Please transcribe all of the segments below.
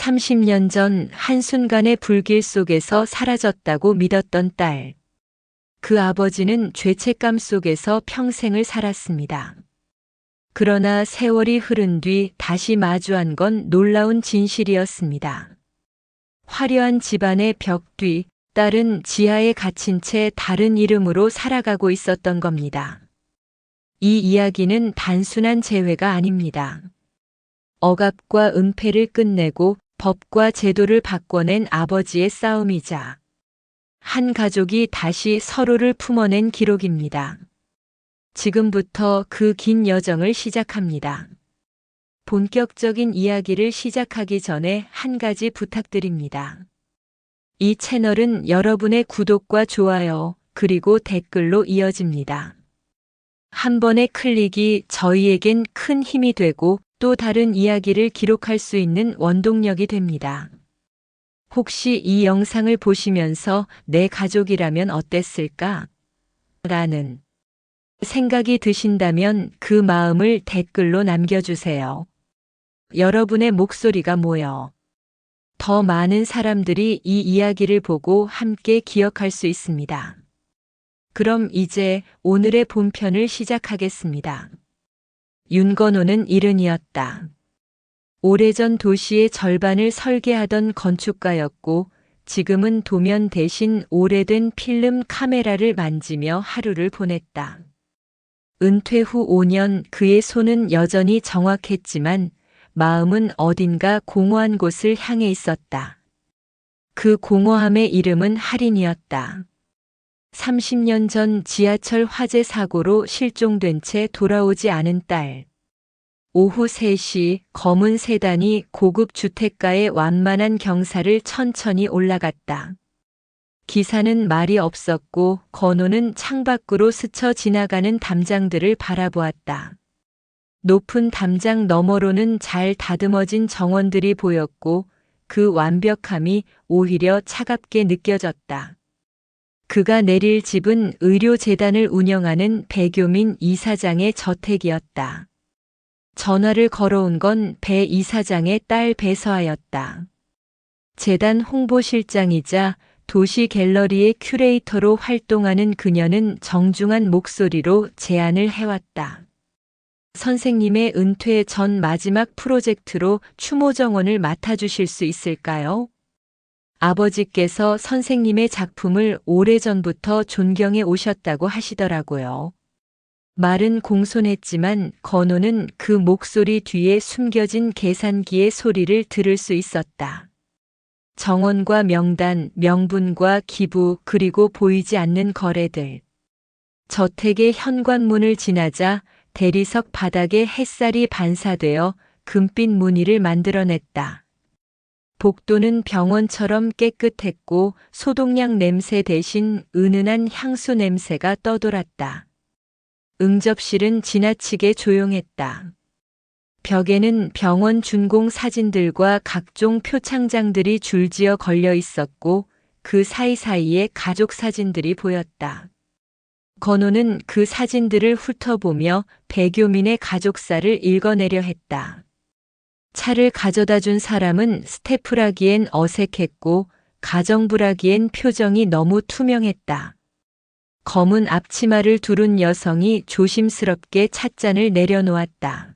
30년 전 한순간의 불길 속에서 사라졌다고 믿었던 딸. 그 아버지는 죄책감 속에서 평생을 살았습니다. 그러나 세월이 흐른 뒤 다시 마주한 건 놀라운 진실이었습니다. 화려한 집안의 벽 뒤, 딸은 지하에 갇힌 채 다른 이름으로 살아가고 있었던 겁니다. 이 이야기는 단순한 재회가 아닙니다. 억압과 은폐를 끝내고 법과 제도를 바꿔낸 아버지의 싸움이자 한 가족이 다시 서로를 품어낸 기록입니다. 지금부터 그 긴 여정을 시작합니다. 본격적인 이야기를 시작하기 전에 한 가지 부탁드립니다. 이 채널은 여러분의 구독과 좋아요, 그리고 댓글로 이어집니다. 한 번의 클릭이 저희에겐 큰 힘이 되고 또 다른 이야기를 기록할 수 있는 원동력이 됩니다. 혹시 이 영상을 보시면서 내 가족이라면 어땠을까? 라는 생각이 드신다면 그 마음을 댓글로 남겨주세요. 여러분의 목소리가 모여 더 많은 사람들이 이 이야기를 보고 함께 기억할 수 있습니다. 그럼 이제 오늘의 본편을 시작하겠습니다. 윤건호는 70이었다. 오래전 도시의 절반을 설계하던 건축가였고 지금은 도면 대신 오래된 필름 카메라를 만지며 하루를 보냈다. 은퇴 후 5년 그의 손은 여전히 정확했지만 마음은 어딘가 공허한 곳을 향해 있었다. 그 공허함의 이름은 할인이었다. 30년 전 지하철 화재 사고로 실종된 채 돌아오지 않은 딸. 오후 3시 검은 세단이 고급 주택가의 완만한 경사를 천천히 올라갔다. 기사는 말이 없었고 건호는 창밖으로 스쳐 지나가는 담장들을 바라보았다. 높은 담장 너머로는 잘 다듬어진 정원들이 보였고 그 완벽함이 오히려 차갑게 느껴졌다. 그가 내릴 집은 의료재단을 운영하는 배교민 이사장의 저택이었다. 전화를 걸어온 건 배 이사장의 딸 배서아였다. 재단 홍보실장이자 도시 갤러리의 큐레이터로 활동하는 그녀는 정중한 목소리로 제안을 해왔다. 선생님의 은퇴 전 마지막 프로젝트로 추모 정원을 맡아주실 수 있을까요? 아버지께서 선생님의 작품을 오래전부터 존경해 오셨다고 하시더라고요. 말은 공손했지만 건호는 그 목소리 뒤에 숨겨진 계산기의 소리를 들을 수 있었다. 정원과 명단, 명분과 기부, 그리고 보이지 않는 거래들. 저택의 현관문을 지나자 대리석 바닥에 햇살이 반사되어 금빛 무늬를 만들어냈다. 복도는 병원처럼 깨끗했고 소독약 냄새 대신 은은한 향수 냄새가 떠돌았다. 응접실은 지나치게 조용했다. 벽에는 병원 준공 사진들과 각종 표창장들이 줄지어 걸려 있었고 그 사이사이에 가족 사진들이 보였다. 건호는 그 사진들을 훑어보며 배교민의 가족사를 읽어내려 했다. 차를 가져다 준 사람은 스태프라기엔 어색했고 가정부라기엔 표정이 너무 투명했다. 검은 앞치마를 두른 여성이 조심스럽게 찻잔을 내려놓았다.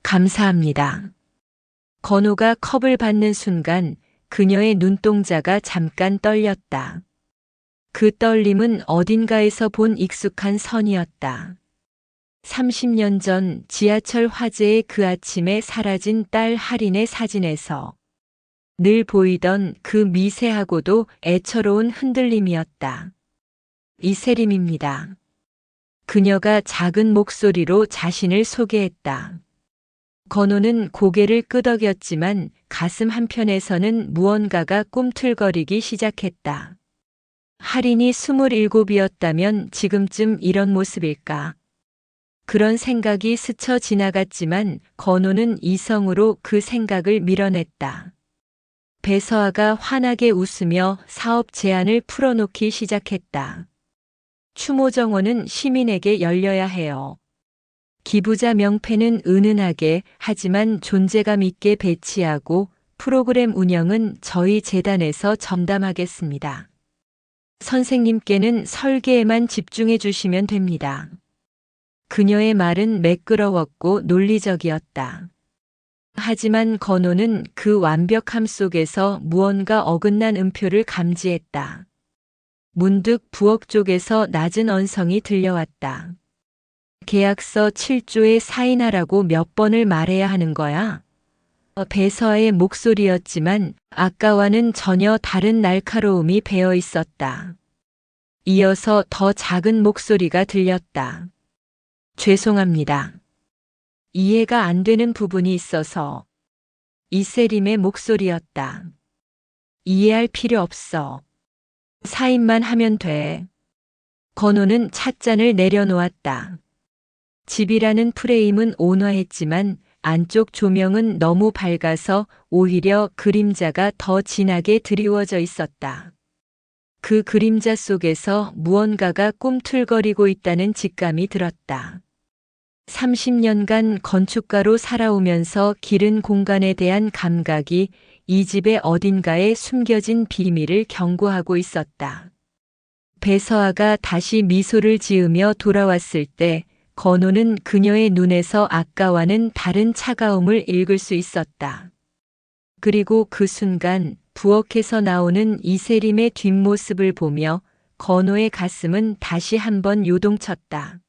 감사합니다. 건호가 컵을 받는 순간 그녀의 눈동자가 잠깐 떨렸다. 그 떨림은 어딘가에서 본 익숙한 선이었다. 30년 전 지하철 화재의 그 아침에 사라진 딸 할인의 사진에서 늘 보이던 그 미세하고도 애처로운 흔들림이었다. 이세림입니다. 그녀가 작은 목소리로 자신을 소개했다. 건호는 고개를 끄덕였지만 가슴 한편에서는 무언가가 꿈틀거리기 시작했다. 할인이 27이었다면 지금쯤 이런 모습일까? 그런 생각이 스쳐 지나갔지만 건호는 이성으로 그 생각을 밀어냈다. 배서아가 환하게 웃으며 사업 제안을 풀어놓기 시작했다. 추모 정원은 시민에게 열려야 해요. 기부자 명패는 은은하게 하지만 존재감 있게 배치하고 프로그램 운영은 저희 재단에서 전담하겠습니다. 선생님께는 설계에만 집중해 주시면 됩니다. 그녀의 말은 매끄러웠고 논리적이었다. 하지만 건호는 그 완벽함 속에서 무언가 어긋난 음표를 감지했다. 문득 부엌 쪽에서 낮은 언성이 들려왔다. 계약서 7조에 사인하라고 몇 번을 말해야 하는 거야? 배서아의 목소리였지만 아까와는 전혀 다른 날카로움이 배어 있었다. 이어서 더 작은 목소리가 들렸다. 죄송합니다. 이해가 안 되는 부분이 있어서. 이세림의 목소리였다. 이해할 필요 없어. 사인만 하면 돼. 건호는 찻잔을 내려놓았다. 집이라는 프레임은 온화했지만 안쪽 조명은 너무 밝아서 오히려 그림자가 더 진하게 드리워져 있었다. 그 그림자 속에서 무언가가 꿈틀거리고 있다는 직감이 들었다. 30년간 건축가로 살아오면서 기른 공간에 대한 감각이 이 집의 어딘가에 숨겨진 비밀을 경고하고 있었다. 배서아가 다시 미소를 지으며 돌아왔을 때 건호는 그녀의 눈에서 아까와는 다른 차가움을 읽을 수 있었다. 그리고 그 순간 부엌에서 나오는 이세림의 뒷모습을 보며 건호의 가슴은 다시 한번 요동쳤다.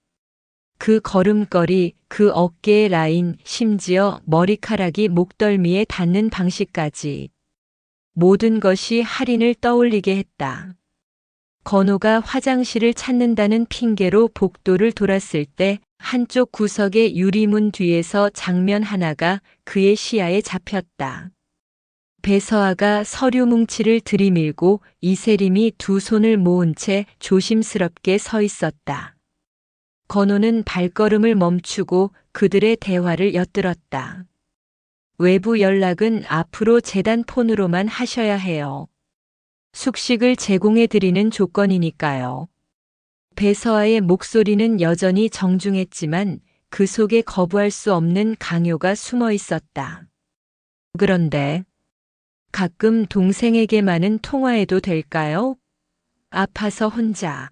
그 걸음걸이, 그 어깨의 라인, 심지어 머리카락이 목덜미에 닿는 방식까지. 모든 것이 할인을 떠올리게 했다. 건호가 화장실을 찾는다는 핑계로 복도를 돌았을 때 한쪽 구석의 유리문 뒤에서 장면 하나가 그의 시야에 잡혔다. 배서아가 서류 뭉치를 들이밀고 이세림이 두 손을 모은 채 조심스럽게 서 있었다. 건호는 발걸음을 멈추고 그들의 대화를 엿들었다. 외부 연락은 앞으로 재단 폰으로만 하셔야 해요. 숙식을 제공해 드리는 조건이니까요. 배서아의 목소리는 여전히 정중했지만 그 속에 거부할 수 없는 강요가 숨어 있었다. 그런데 가끔 동생에게만은 통화해도 될까요? 아파서 혼자.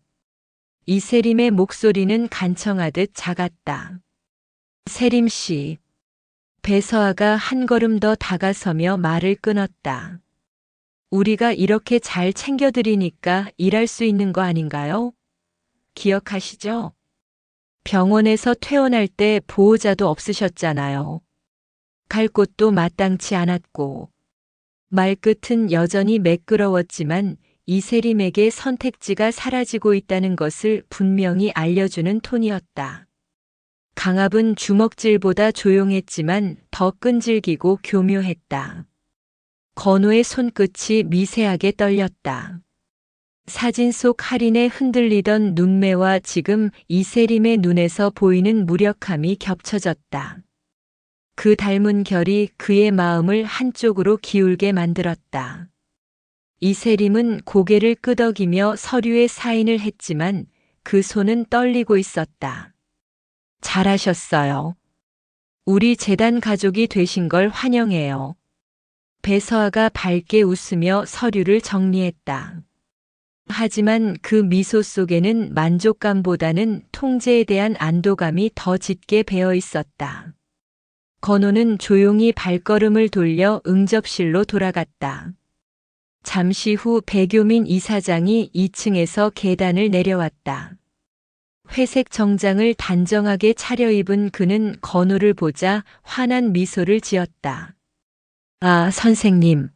이세림의 목소리는 간청하듯 작았다. 세림 씨. 배서아가 한 걸음 더 다가서며 말을 끊었다. 우리가 이렇게 잘 챙겨드리니까 일할 수 있는 거 아닌가요? 기억하시죠? 병원에서 퇴원할 때 보호자도 없으셨잖아요. 갈 곳도 마땅치 않았고. 말끝은 여전히 매끄러웠지만 이세림에게 선택지가 사라지고 있다는 것을 분명히 알려주는 톤이었다. 강압은 주먹질보다 조용했지만 더 끈질기고 교묘했다. 건호의 손끝이 미세하게 떨렸다. 사진 속 할인에 흔들리던 눈매와 지금 이세림의 눈에서 보이는 무력함이 겹쳐졌다. 그 닮은 결이 그의 마음을 한쪽으로 기울게 만들었다. 이세림은 고개를 끄덕이며 서류에 사인을 했지만 그 손은 떨리고 있었다. 잘하셨어요. 우리 재단 가족이 되신 걸 환영해요. 배서아가 밝게 웃으며 서류를 정리했다. 하지만 그 미소 속에는 만족감보다는 통제에 대한 안도감이 더 짙게 배어 있었다. 건호는 조용히 발걸음을 돌려 응접실로 돌아갔다. 잠시 후 배교민 이사장이 2층에서 계단을 내려왔다. 회색 정장을 단정하게 차려입은 그는 건호를 보자 환한 미소를 지었다. 아, 선생님.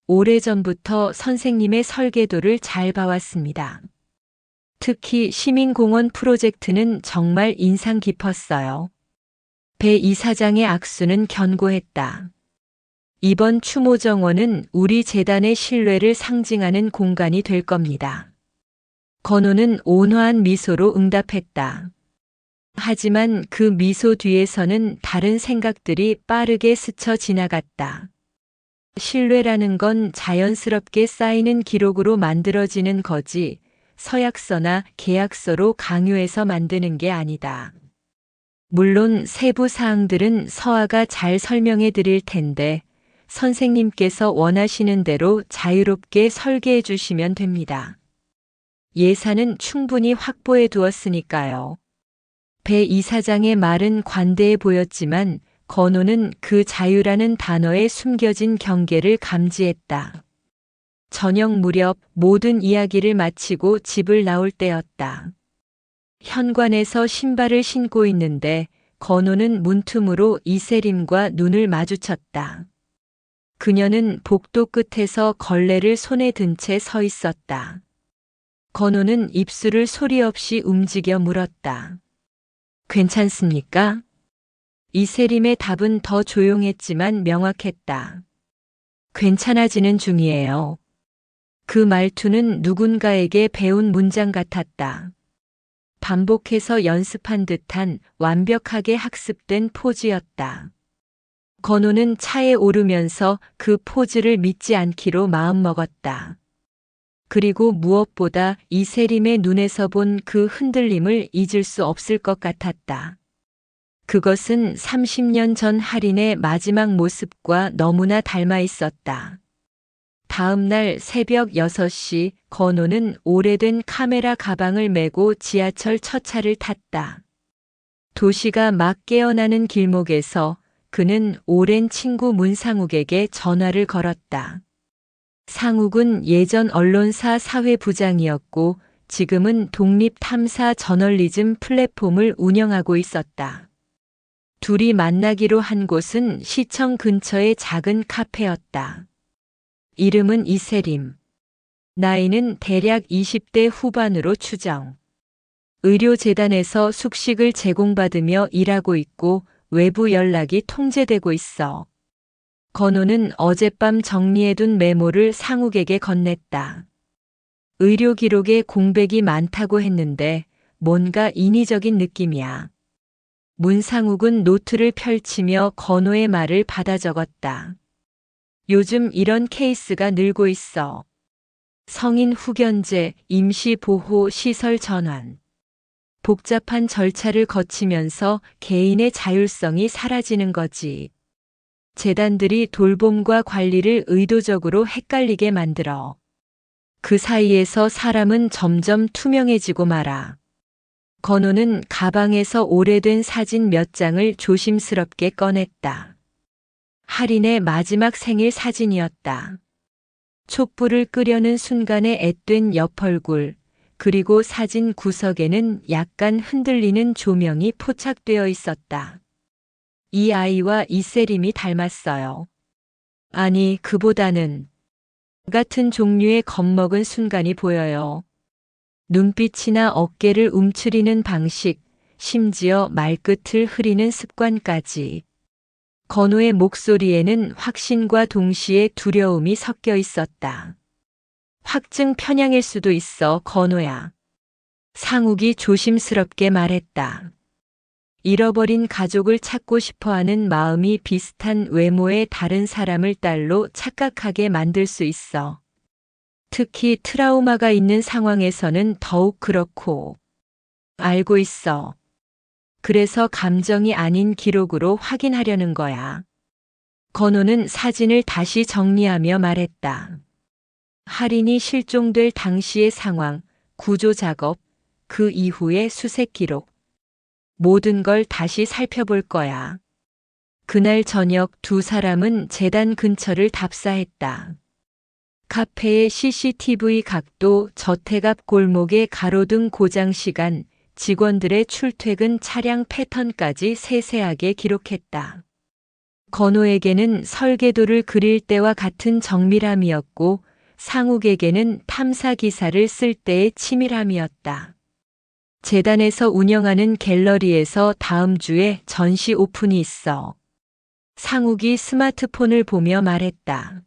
오래전부터 선생님의 설계도를 잘 봐왔습니다. 특히 시민공원 프로젝트는 정말 인상 깊었어요. 배 이사장의 악수는 견고했다. 이번 추모 정원은 우리 재단의 신뢰를 상징하는 공간이 될 겁니다. 건호는 온화한 미소로 응답했다. 하지만 그 미소 뒤에서는 다른 생각들이 빠르게 스쳐 지나갔다. 신뢰라는 건 자연스럽게 쌓이는 기록으로 만들어지는 거지, 서약서나 계약서로 강요해서 만드는 게 아니다. 물론 세부 사항들은 서아가 잘 설명해 드릴 텐데, 선생님께서 원하시는 대로 자유롭게 설계해 주시면 됩니다. 예산은 충분히 확보해 두었으니까요. 배 이사장의 말은 관대해 보였지만 건호는 그 자유라는 단어에 숨겨진 경계를 감지했다. 저녁 무렵 모든 이야기를 마치고 집을 나올 때였다. 현관에서 신발을 신고 있는데 건호는 문틈으로 이세림과 눈을 마주쳤다. 그녀는 복도 끝에서 걸레를 손에 든 채 서 있었다. 건호는 입술을 소리 없이 움직여 물었다. 괜찮습니까? 이세림의 답은 더 조용했지만 명확했다. 괜찮아지는 중이에요. 그 말투는 누군가에게 배운 문장 같았다. 반복해서 연습한 듯한 완벽하게 학습된 포즈였다. 건호는 차에 오르면서 그 포즈를 믿지 않기로 마음먹었다. 그리고 무엇보다 이세림의 눈에서 본 그 흔들림을 잊을 수 없을 것 같았다. 그것은 30년 전 할인의 마지막 모습과 너무나 닮아 있었다. 다음 날 새벽 6시 건호는 오래된 카메라 가방을 메고 지하철 첫 차를 탔다. 도시가 막 깨어나는 길목에서 그는 오랜 친구 문상욱에게 전화를 걸었다. 상욱은 예전 언론사 사회부장이었고 지금은 독립탐사 저널리즘 플랫폼을 운영하고 있었다. 둘이 만나기로 한 곳은 시청 근처의 작은 카페였다. 이름은 이세림. 나이는 대략 20대 후반으로 추정. 의료재단에서 숙식을 제공받으며 일하고 있고 외부 연락이 통제되고 있어. 건호는 어젯밤 정리해둔 메모를 상욱에게 건넸다. 의료 기록에 공백이 많다고 했는데 뭔가 인위적인 느낌이야. 문상욱은 노트를 펼치며 건호의 말을 받아 적었다. 요즘 이런 케이스가 늘고 있어. 성인 후견제, 임시보호 시설 전환. 복잡한 절차를 거치면서 개인의 자율성이 사라지는 거지. 재단들이 돌봄과 관리를 의도적으로 헷갈리게 만들어. 그 사이에서 사람은 점점 투명해지고 말아. 건호는 가방에서 오래된 사진 몇 장을 조심스럽게 꺼냈다. 할인의 마지막 생일 사진이었다. 촛불을 끄려는 순간의 앳된 옆얼굴, 그리고 사진 구석에는 약간 흔들리는 조명이 포착되어 있었다. 이 아이와 이세림이 닮았어요. 아니, 그보다는 같은 종류의 겁먹은 순간이 보여요. 눈빛이나 어깨를 움츠리는 방식, 심지어 말끝을 흐리는 습관까지. 건호의 목소리에는 확신과 동시에 두려움이 섞여 있었다. 확증 편향일 수도 있어, 건호야. 상욱이 조심스럽게 말했다. 잃어버린 가족을 찾고 싶어하는 마음이 비슷한 외모의 다른 사람을 딸로 착각하게 만들 수 있어. 특히 트라우마가 있는 상황에서는 더욱 그렇고. 알고 있어. 그래서 감정이 아닌 기록으로 확인하려는 거야. 건호는 사진을 다시 정리하며 말했다. 할인이 실종될 당시의 상황, 구조 작업, 그 이후의 수색 기록. 모든 걸 다시 살펴볼 거야. 그날 저녁 두 사람은 재단 근처를 답사했다. 카페의 CCTV 각도, 저택 앞 골목의 가로등 고장 시간, 직원들의 출퇴근 차량 패턴까지 세세하게 기록했다. 건호에게는 설계도를 그릴 때와 같은 정밀함이었고 상욱에게는 탐사 기사를 쓸 때의 치밀함이었다. 재단에서 운영하는 갤러리에서 다음 주에 전시 오픈이 있어. 상욱이 스마트폰을 보며 말했다.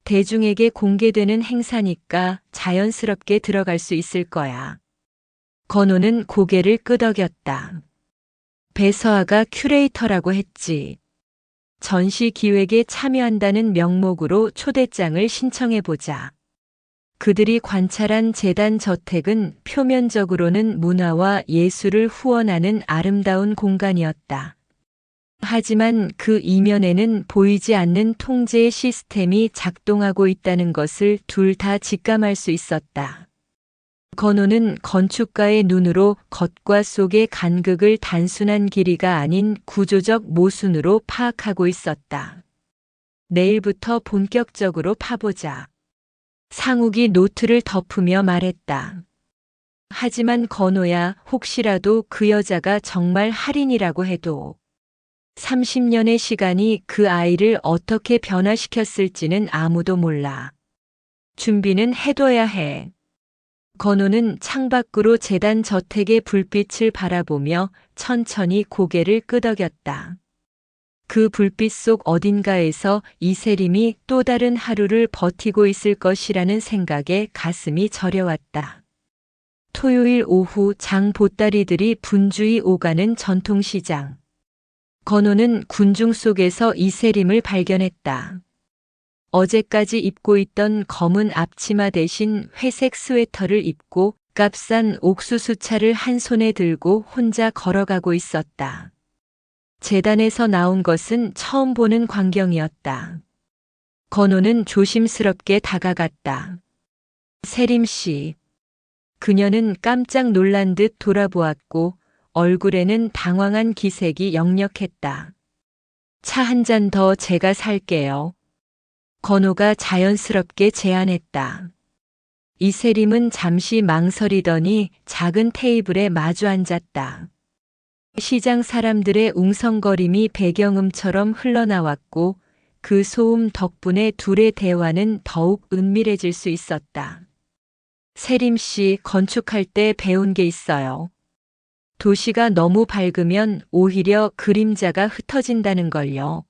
대중에게 공개되는 행사니까 자연스럽게 들어갈 수 있을 거야. 건호는 고개를 끄덕였다. 배서아가 큐레이터라고 했지. 전시 기획에 참여한다는 명목으로 초대장을 신청해보자. 그들이 관찰한 재단 저택은 표면적으로는 문화와 예술을 후원하는 아름다운 공간이었다. 하지만 그 이면에는 보이지 않는 통제의 시스템이 작동하고 있다는 것을 둘 다 직감할 수 있었다. 건호는 건축가의 눈으로 겉과 속의 간극을 단순한 길이가 아닌 구조적 모순으로 파악하고 있었다. 내일부터 본격적으로 파보자. 상욱이 노트를 덮으며 말했다. 하지만 건호야, 혹시라도 그 여자가 정말 할인이라고 해도 30년의 시간이 그 아이를 어떻게 변화시켰을지는 아무도 몰라. 준비는 해둬야 해. 건호는 창밖으로 재단 저택의 불빛을 바라보며 천천히 고개를 끄덕였다. 그 불빛 속 어딘가에서 이세림이 또 다른 하루를 버티고 있을 것이라는 생각에 가슴이 저려왔다. 토요일 오후 장 보따리들이 분주히 오가는 전통시장. 건호는 군중 속에서 이세림을 발견했다. 어제까지 입고 있던 검은 앞치마 대신 회색 스웨터를 입고 값싼 옥수수차를 한 손에 들고 혼자 걸어가고 있었다. 재단에서 나온 것은 처음 보는 광경이었다. 건호는 조심스럽게 다가갔다. 세림 씨. 그녀는 깜짝 놀란 듯 돌아보았고 얼굴에는 당황한 기색이 역력했다. 차 한 잔 더 제가 살게요. 건호가 자연스럽게 제안했다. 이세림은 잠시 망설이더니 작은 테이블에 마주 앉았다. 시장 사람들의 웅성거림이 배경음처럼 흘러나왔고 그 소음 덕분에 둘의 대화는 더욱 은밀해질 수 있었다. 세림 씨, 건축할 때 배운 게 있어요. 도시가 너무 밝으면 오히려 그림자가 흩어진다는 걸요.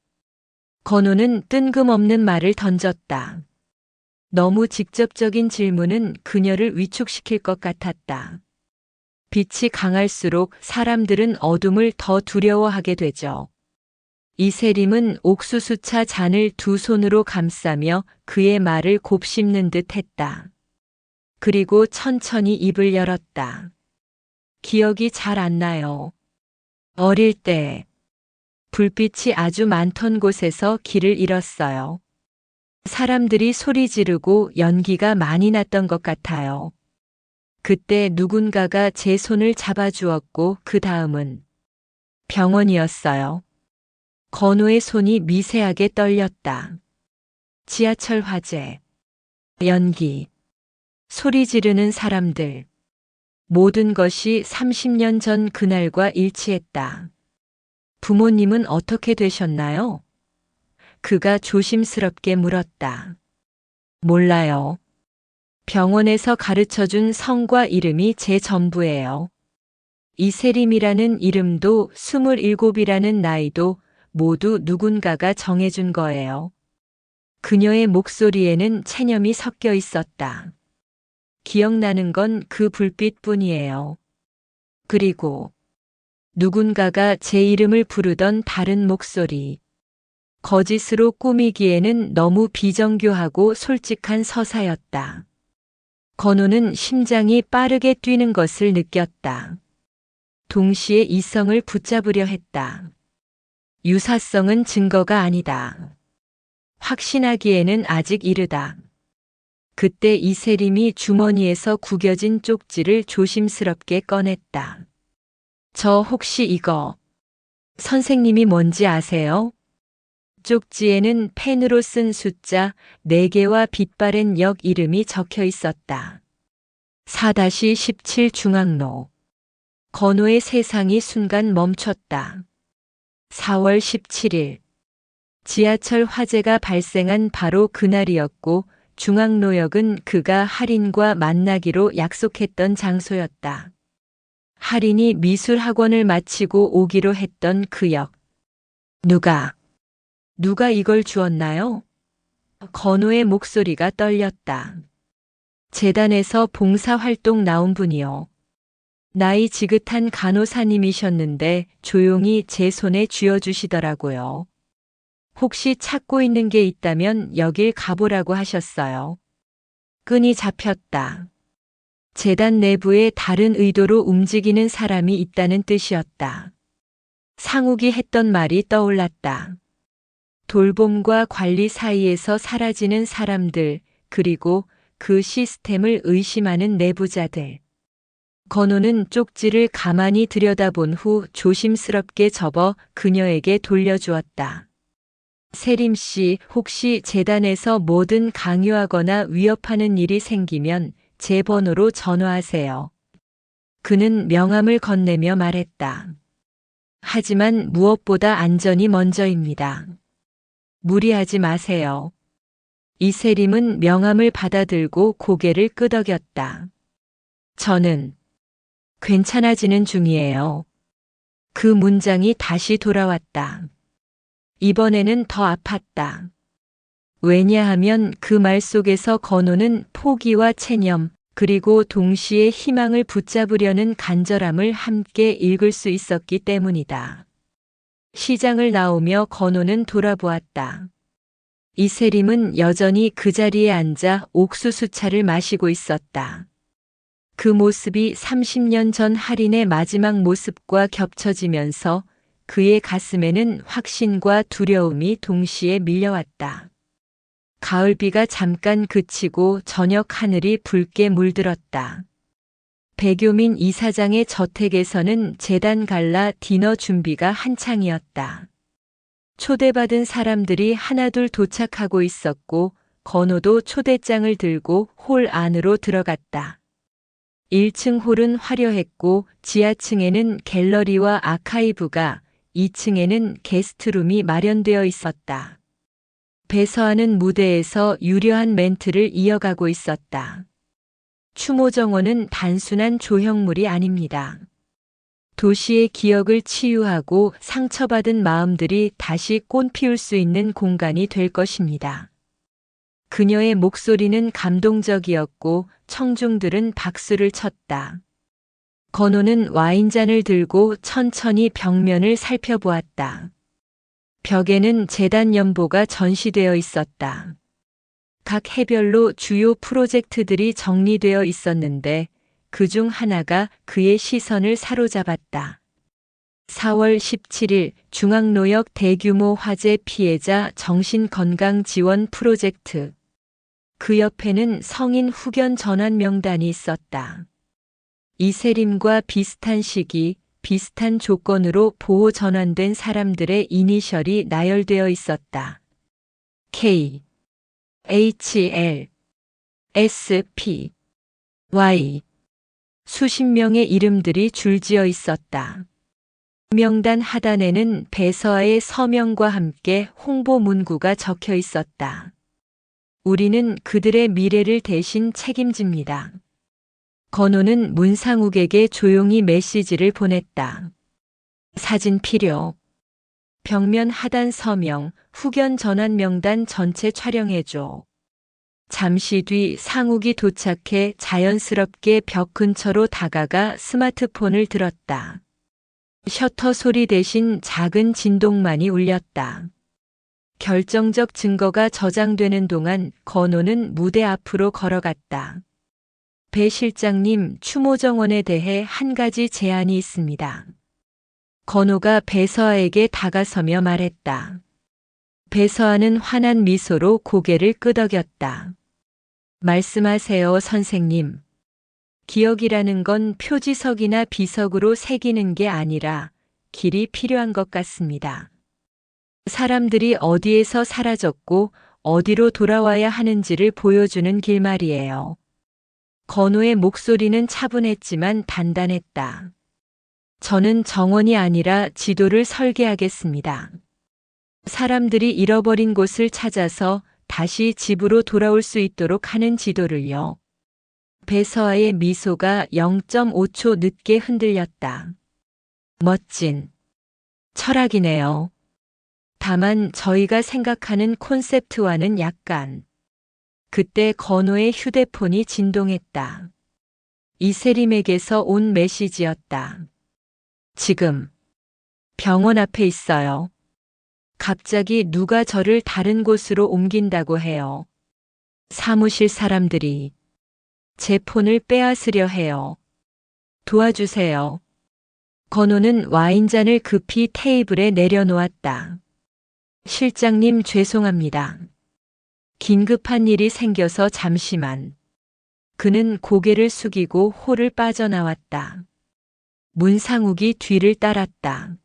건호는 뜬금없는 말을 던졌다. 너무 직접적인 질문은 그녀를 위축시킬 것 같았다. 빛이 강할수록 사람들은 어둠을 더 두려워하게 되죠. 이세림은 옥수수차 잔을 두 손으로 감싸며 그의 말을 곱씹는 듯 했다. 그리고 천천히 입을 열었다. 기억이 잘 안 나요. 어릴 때 불빛이 아주 많던 곳에서 길을 잃었어요. 사람들이 소리 지르고 연기가 많이 났던 것 같아요. 그때 누군가가 제 손을 잡아주었고 그 다음은 병원이었어요. 건호의 손이 미세하게 떨렸다. 지하철 화재, 연기, 소리 지르는 사람들. 모든 것이 30년 전 그날과 일치했다. 부모님은 어떻게 되셨나요? 그가 조심스럽게 물었다. 몰라요. 병원에서 가르쳐준 성과 이름이 제 전부예요. 이세림이라는 이름도 27이라는 나이도 모두 누군가가 정해준 거예요. 그녀의 목소리에는 체념이 섞여 있었다. 기억나는 건 그 불빛뿐이에요. 그리고 누군가가 제 이름을 부르던 다른 목소리. 거짓으로 꾸미기에는 너무 비정교하고 솔직한 서사였다. 건호는 심장이 빠르게 뛰는 것을 느꼈다. 동시에 이성을 붙잡으려 했다. 유사성은 증거가 아니다. 확신하기에는 아직 이르다. 그때 이세림이 주머니에서 구겨진 쪽지를 조심스럽게 꺼냈다. 저 혹시 이거 선생님이 뭔지 아세요? 쪽지에는 펜으로 쓴 숫자 4개와 빛바랜 역 이름이 적혀 있었다. 4-17 중앙로. 건호의 세상이 순간 멈췄다. 4월 17일. 지하철 화재가 발생한 바로 그날이었고 중앙로역은 그가 할인과 만나기로 약속했던 장소였다. 할인이 미술학원을 마치고 오기로 했던 그 역. 누가 이걸 주었나요? 건호의 목소리가 떨렸다. 재단에서 봉사활동 나온 분이요. 나이 지긋한 간호사님이셨는데 조용히 제 손에 쥐어주시더라고요. 혹시 찾고 있는 게 있다면 여길 가보라고 하셨어요. 끈이 잡혔다. 재단 내부에 다른 의도로 움직이는 사람이 있다는 뜻이었다. 상욱이 했던 말이 떠올랐다. 돌봄과 관리 사이에서 사라지는 사람들, 그리고 그 시스템을 의심하는 내부자들. 건호는 쪽지를 가만히 들여다본 후 조심스럽게 접어 그녀에게 돌려주었다. 세림 씨, 혹시 재단에서 뭐든 강요하거나 위협하는 일이 생기면 제 번호로 전화하세요. 그는 명함을 건네며 말했다. 하지만 무엇보다 안전이 먼저입니다. 무리하지 마세요. 이세림은 명함을 받아들고 고개를 끄덕였다. 저는 괜찮아지는 중이에요. 그 문장이 다시 돌아왔다. 이번에는 더 아팠다. 왜냐하면 그 말 속에서 건호는 포기와 체념, 그리고 동시에 희망을 붙잡으려는 간절함을 함께 읽을 수 있었기 때문이다. 시장을 나오며 건호는 돌아보았다. 이세림은 여전히 그 자리에 앉아 옥수수차를 마시고 있었다. 그 모습이 30년 전 할인의 마지막 모습과 겹쳐지면서 그의 가슴에는 확신과 두려움이 동시에 밀려왔다. 가을비가 잠깐 그치고 저녁 하늘이 붉게 물들었다. 백요민 이사장의 저택에서는 재단 갈라 디너 준비가 한창이었다. 초대받은 사람들이 하나둘 도착하고 있었고 건호도 초대장을 들고 홀 안으로 들어갔다. 1층 홀은 화려했고 지하층에는 갤러리와 아카이브가, 2층에는 게스트룸이 마련되어 있었다. 배서하는 무대에서 유려한 멘트를 이어가고 있었다. 추모정원은 단순한 조형물이 아닙니다. 도시의 기억을 치유하고 상처받은 마음들이 다시 꽃 피울 수 있는 공간이 될 것입니다. 그녀의 목소리는 감동적이었고 청중들은 박수를 쳤다. 건호는 와인잔을 들고 천천히 벽면을 살펴보았다. 벽에는 재단 연보가 전시되어 있었다. 각 해별로 주요 프로젝트들이 정리되어 있었는데 그중 하나가 그의 시선을 사로잡았다. 4월 17일 중앙노역 대규모 화재 피해자 정신건강 지원 프로젝트. 그 옆에는 성인 후견 전환 명단이 있었다. 이세림과 비슷한 시기, 비슷한 조건으로 보호 전환된 사람들의 이니셜이 나열되어 있었다. K, H, L, S, P, Y. 수십 명의 이름들이 줄지어 있었다. 명단 하단에는 배서아의 서명과 함께 홍보 문구가 적혀 있었다. 우리는 그들의 미래를 대신 책임집니다. 건호는 문상욱에게 조용히 메시지를 보냈다. 사진 필요. 벽면 하단 서명, 후견 전환 명단 전체 촬영해줘. 잠시 뒤 상욱이 도착해 자연스럽게 벽 근처로 다가가 스마트폰을 들었다. 셔터 소리 대신 작은 진동만이 울렸다. 결정적 증거가 저장되는 동안 건호는 무대 앞으로 걸어갔다. 배 실장님, 추모정원에 대해 한 가지 제안이 있습니다. 건호가 배서아에게 다가서며 말했다. 배서아는 환한 미소로 고개를 끄덕였다. 말씀하세요, 선생님. 기억이라는 건 표지석이나 비석으로 새기는 게 아니라 길이 필요한 것 같습니다. 사람들이 어디에서 사라졌고 어디로 돌아와야 하는지를 보여주는 길 말이에요. 건호의 목소리는 차분했지만 단단했다. 저는 정원이 아니라 지도를 설계하겠습니다. 사람들이 잃어버린 곳을 찾아서 다시 집으로 돌아올 수 있도록 하는 지도를요. 배서아의 미소가 0.5초 늦게 흔들렸다. 멋진 철학이네요. 다만 저희가 생각하는 콘셉트와는 약간. 그때 건호의 휴대폰이 진동했다. 이세림에게서 온 메시지였다. 지금 병원 앞에 있어요. 갑자기 누가 저를 다른 곳으로 옮긴다고 해요. 사무실 사람들이 제 폰을 빼앗으려 해요. 도와주세요. 건호는 와인잔을 급히 테이블에 내려놓았다. 실장님 죄송합니다. 긴급한 일이 생겨서 잠시만. 그는 고개를 숙이고 홀을 빠져나왔다. 문상욱이 뒤를 따랐다.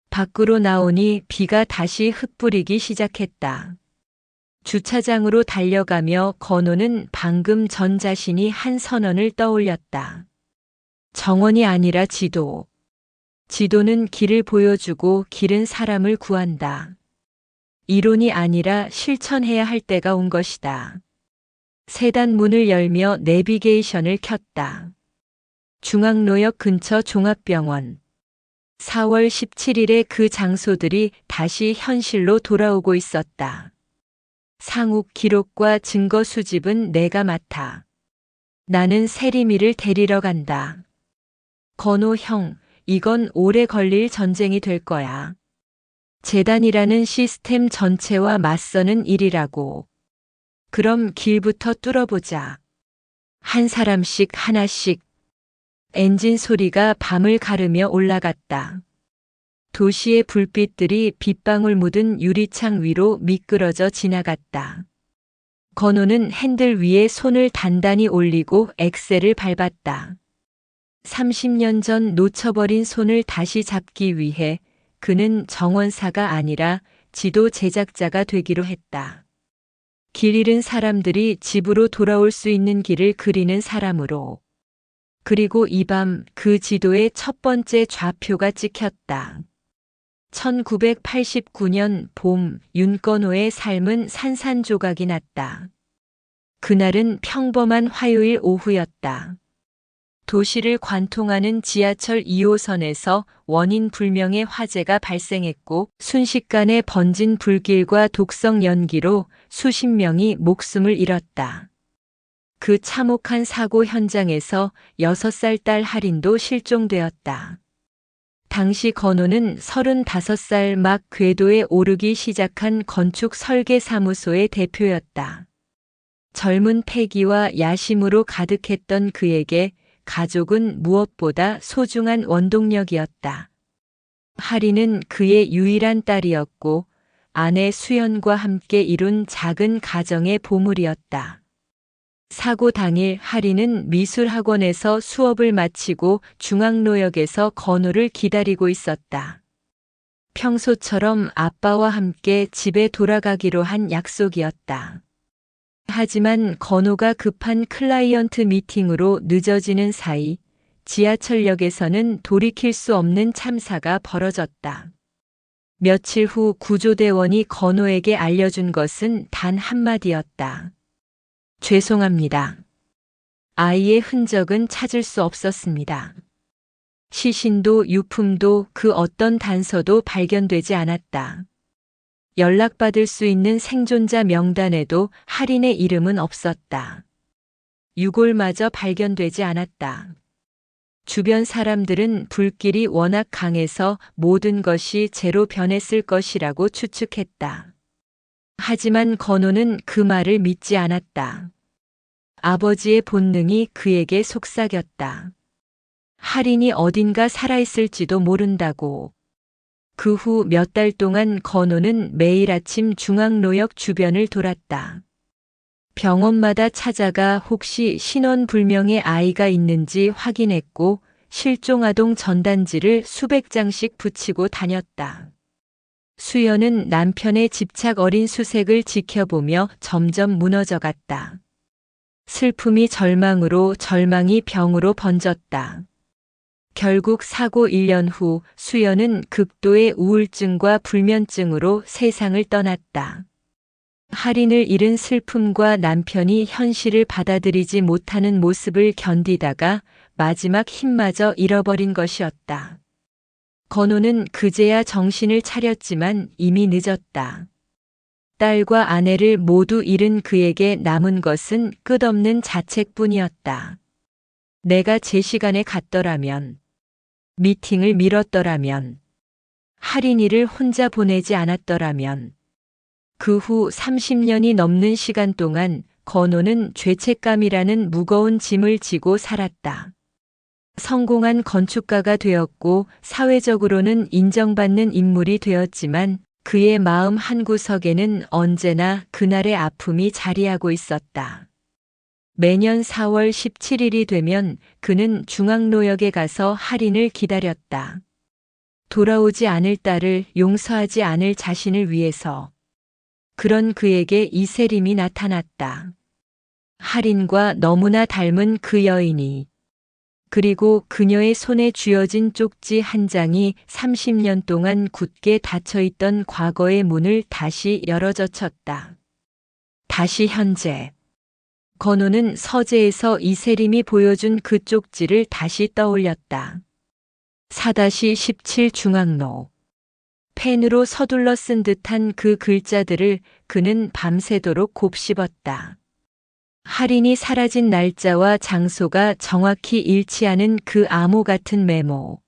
밖으로 나오니 비가 다시 흩뿌리기 시작했다. 주차장으로 달려가며 건호는 방금 전 자신이 한 선언을 떠올렸다. 정원이 아니라 지도. 지도는 길을 보여주고 길은 사람을 구한다. 이론이 아니라 실천해야 할 때가 온 것이다. 세단 문을 열며 내비게이션을 켰다. 중앙로역 근처 종합병원. 4월 17일에 그 장소들이 다시 현실로 돌아오고 있었다. 상욱 기록과 증거 수집은 내가 맡아. 나는 세리미를 데리러 간다. 건호 형, 이건 오래 걸릴 전쟁이 될 거야. 재단이라는 시스템 전체와 맞서는 일이라고. 그럼 길부터 뚫어보자. 한 사람씩 하나씩. 엔진 소리가 밤을 가르며 올라갔다. 도시의 불빛들이 빗방울 묻은 유리창 위로 미끄러져 지나갔다. 건호는 핸들 위에 손을 단단히 올리고 엑셀을 밟았다. 30년 전 놓쳐버린 손을 다시 잡기 위해 그는 정원사가 아니라 지도 제작자가 되기로 했다. 길 잃은 사람들이 집으로 돌아올 수 있는 길을 그리는 사람으로. 그리고 이 밤 그 지도의 첫 번째 좌표가 찍혔다. 1989년 봄 윤건호의 삶은 산산조각이 났다. 그날은 평범한 화요일 오후였다. 도시를 관통하는 지하철 2호선에서 원인 불명의 화재가 발생했고 순식간에 번진 불길과 독성 연기로 수십 명이 목숨을 잃었다. 그 참혹한 사고 현장에서 6살 딸 할인도 실종되었다. 당시 건호는 35살 막 궤도에 오르기 시작한 건축 설계사무소의 대표였다. 젊은 패기와 야심으로 가득했던 그에게 가족은 무엇보다 소중한 원동력이었다. 할인은 그의 유일한 딸이었고 아내 수연과 함께 이룬 작은 가정의 보물이었다. 사고 당일 할인은 미술학원에서 수업을 마치고 중앙로역에서 건호를 기다리고 있었다. 평소처럼 아빠와 함께 집에 돌아가기로 한 약속이었다. 하지만 건호가 급한 클라이언트 미팅으로 늦어지는 사이 지하철역에서는 돌이킬 수 없는 참사가 벌어졌다. 며칠 후 구조대원이 건호에게 알려준 것은 단 한마디였다. 죄송합니다. 아이의 흔적은 찾을 수 없었습니다. 시신도 유품도 그 어떤 단서도 발견되지 않았다. 연락받을 수 있는 생존자 명단에도 할인의 이름은 없었다. 유골마저 발견되지 않았다. 주변 사람들은 불길이 워낙 강해서 모든 것이 재로 변했을 것이라고 추측했다. 하지만 건호는 그 말을 믿지 않았다. 아버지의 본능이 그에게 속삭였다. 할인이 어딘가 살아있을지도 모른다고. 그 후 몇 달 동안 건호는 매일 아침 중앙로역 주변을 돌았다. 병원마다 찾아가 혹시 신원불명의 아이가 있는지 확인했고 실종아동 전단지를 수백 장씩 붙이고 다녔다. 수연은 남편의 집착 어린 수색을 지켜보며 점점 무너져갔다. 슬픔이 절망으로 절망이 병으로 번졌다. 결국 사고 1년 후 수연은 극도의 우울증과 불면증으로 세상을 떠났다. 할인을 잃은 슬픔과 남편이 현실을 받아들이지 못하는 모습을 견디다가 마지막 힘마저 잃어버린 것이었다. 건호는 그제야 정신을 차렸지만 이미 늦었다. 딸과 아내를 모두 잃은 그에게 남은 것은 끝없는 자책뿐이었다. 내가 제 시간에 갔더라면, 미팅을 미뤘더라면, 할인이를 혼자 보내지 않았더라면, 그 후 30년이 넘는 시간 동안 건호는 죄책감이라는 무거운 짐을 지고 살았다. 성공한 건축가가 되었고 사회적으로는 인정받는 인물이 되었지만 그의 마음 한구석에는 언제나 그날의 아픔이 자리하고 있었다. 매년 4월 17일이 되면 그는 중앙로역에 가서 할인을 기다렸다. 돌아오지 않을 딸을 용서하지 않을 자신을 위해서. 그런 그에게 이세림이 나타났다. 할인과 너무나 닮은 그 여인이. 그리고 그녀의 손에 쥐어진 쪽지 한 장이 30년 동안 굳게 닫혀있던 과거의 문을 다시 열어젖혔다. 다시 현재. 건호는 서재에서 이세림이 보여준 그 쪽지를 다시 떠올렸다. 4-17 중앙로. 펜으로 서둘러 쓴 듯한 그 글자들을 그는 밤새도록 곱씹었다. 할인이 사라진 날짜와 장소가 정확히 일치하는 그 암호 같은 메모.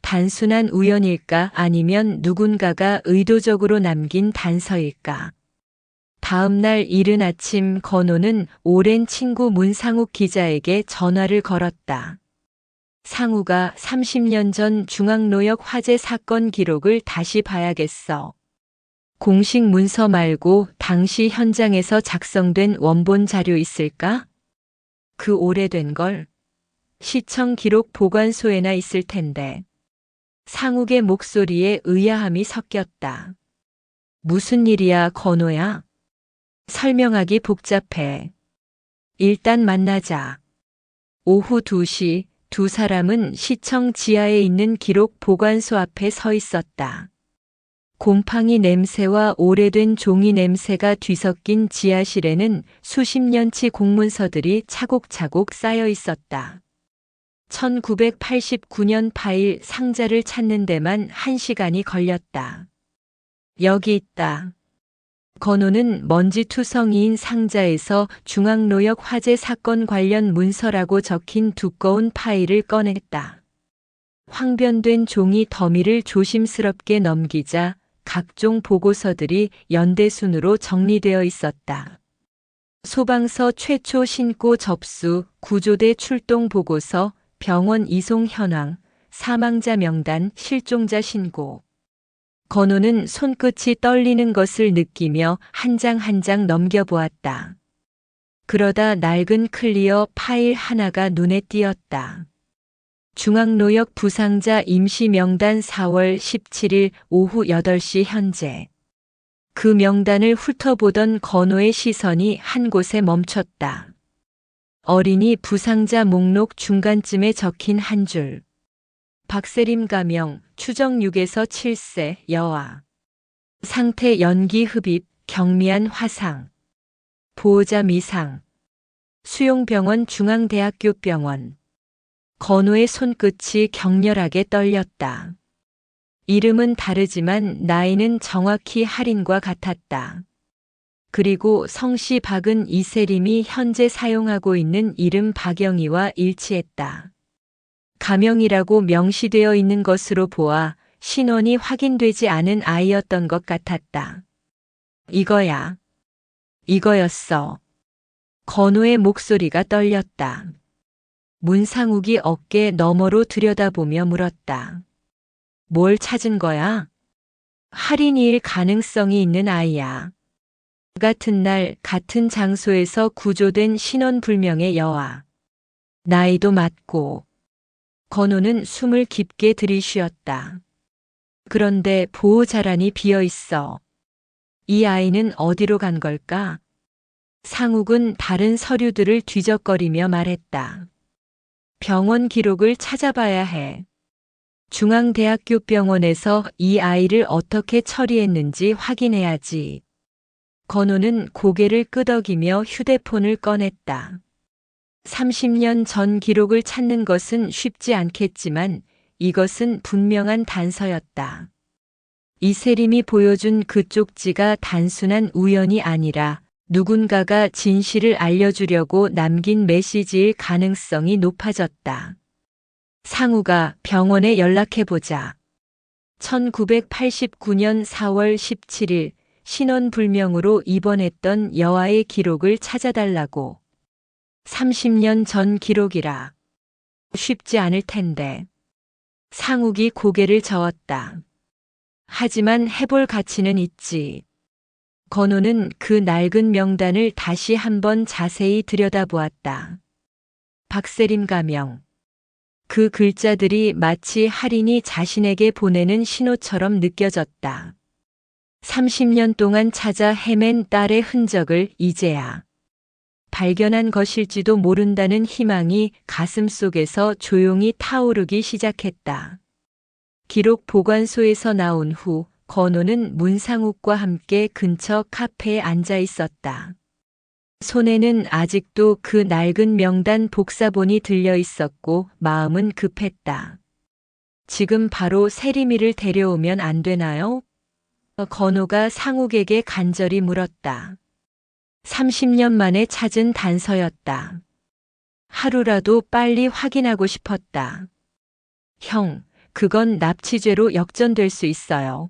단순한 우연일까 아니면 누군가가 의도적으로 남긴 단서일까? 다음 날 이른 아침 건호는 오랜 친구 문상욱 기자에게 전화를 걸었다. 상우가 30년 전 중앙로역 화재 사건 기록을 다시 봐야겠어. 공식 문서 말고 당시 현장에서 작성된 원본 자료 있을까? 그 오래된 걸 시청 기록 보관소에나 있을 텐데. 상욱의 목소리에 의아함이 섞였다. 무슨 일이야, 건호야? 설명하기 복잡해. 일단 만나자. 오후 2시 두 사람은 시청 지하에 있는 기록 보관소 앞에 서 있었다. 곰팡이 냄새와 오래된 종이 냄새가 뒤섞인 지하실에는 수십 년치 공문서들이 차곡차곡 쌓여 있었다. 1989년 파일 상자를 찾는 데만 1시간이 걸렸다. 여기 있다. 건호는 먼지투성이인 상자에서 중앙로역 화재 사건 관련 문서라고 적힌 두꺼운 파일을 꺼냈다. 황변된 종이 더미를 조심스럽게 넘기자 각종 보고서들이 연대순으로 정리되어 있었다. 소방서 최초 신고 접수, 구조대 출동 보고서, 병원 이송 현황, 사망자 명단, 실종자 신고. 건호는 손끝이 떨리는 것을 느끼며 한 장 한 장 넘겨보았다. 그러다 낡은 클리어 파일 하나가 눈에 띄었다. 중앙로역 부상자 임시 명단 4월 17일 오후 8시 현재. 그 명단을 훑어보던 건호의 시선이 한 곳에 멈췄다. 어린이 부상자 목록 중간쯤에 적힌 한 줄. 박세림 가명, 추정 6에서 7세, 여아. 상태 연기 흡입, 경미한 화상. 보호자 미상. 수용병원 중앙대학교 병원. 건호의 손끝이 격렬하게 떨렸다. 이름은 다르지만 나이는 정확히 할인과 같았다. 그리고 성씨 박은 이세림이 현재 사용하고 있는 이름 박영희와 일치했다. 가명이라고 명시되어 있는 것으로 보아 신원이 확인되지 않은 아이였던 것 같았다. 이거야. 이거였어. 건호의 목소리가 떨렸다. 문상욱이 어깨 너머로 들여다보며 물었다. 뭘 찾은 거야? 할인이일 가능성이 있는 아이야. 같은 날 같은 장소에서 구조된 신원불명의 여아. 나이도 맞고. 건호는 숨을 깊게 들이쉬었다. 그런데 보호 자란이 비어 있어. 이 아이는 어디로 간 걸까? 상욱은 다른 서류들을 뒤적거리며 말했다. 병원 기록을 찾아봐야 해. 중앙대학교 병원에서 이 아이를 어떻게 처리했는지 확인해야지. 건호는 고개를 끄덕이며 휴대폰을 꺼냈다. 30년 전 기록을 찾는 것은 쉽지 않겠지만 이것은 분명한 단서였다. 이세림이 보여준 그 쪽지가 단순한 우연이 아니라 누군가가 진실을 알려주려고 남긴 메시지일 가능성이 높아졌다. 상우가 병원에 연락해보자. 1989년 4월 17일 신원불명으로 입원했던 여아의 기록을 찾아달라고. 30년 전 기록이라. 쉽지 않을 텐데. 상욱이 고개를 저었다. 하지만 해볼 가치는 있지. 건호는 그 낡은 명단을 다시 한번 자세히 들여다보았다. 박세림 가명. 그 글자들이 마치 할인이 자신에게 보내는 신호처럼 느껴졌다. 30년 동안 찾아 헤맨 딸의 흔적을 이제야 발견한 것일지도 모른다는 희망이 가슴 속에서 조용히 타오르기 시작했다. 기록 보관소에서 나온 후 건호는 문상욱과 함께 근처 카페에 앉아 있었다. 손에는 아직도 그 낡은 명단 복사본이 들려 있었고 마음은 급했다. 지금 바로 세림이를 데려오면 안 되나요? 건호가 상욱에게 간절히 물었다. 30년 만에 찾은 단서였다. 하루라도 빨리 확인하고 싶었다. 형, 그건 납치죄로 역전될 수 있어요.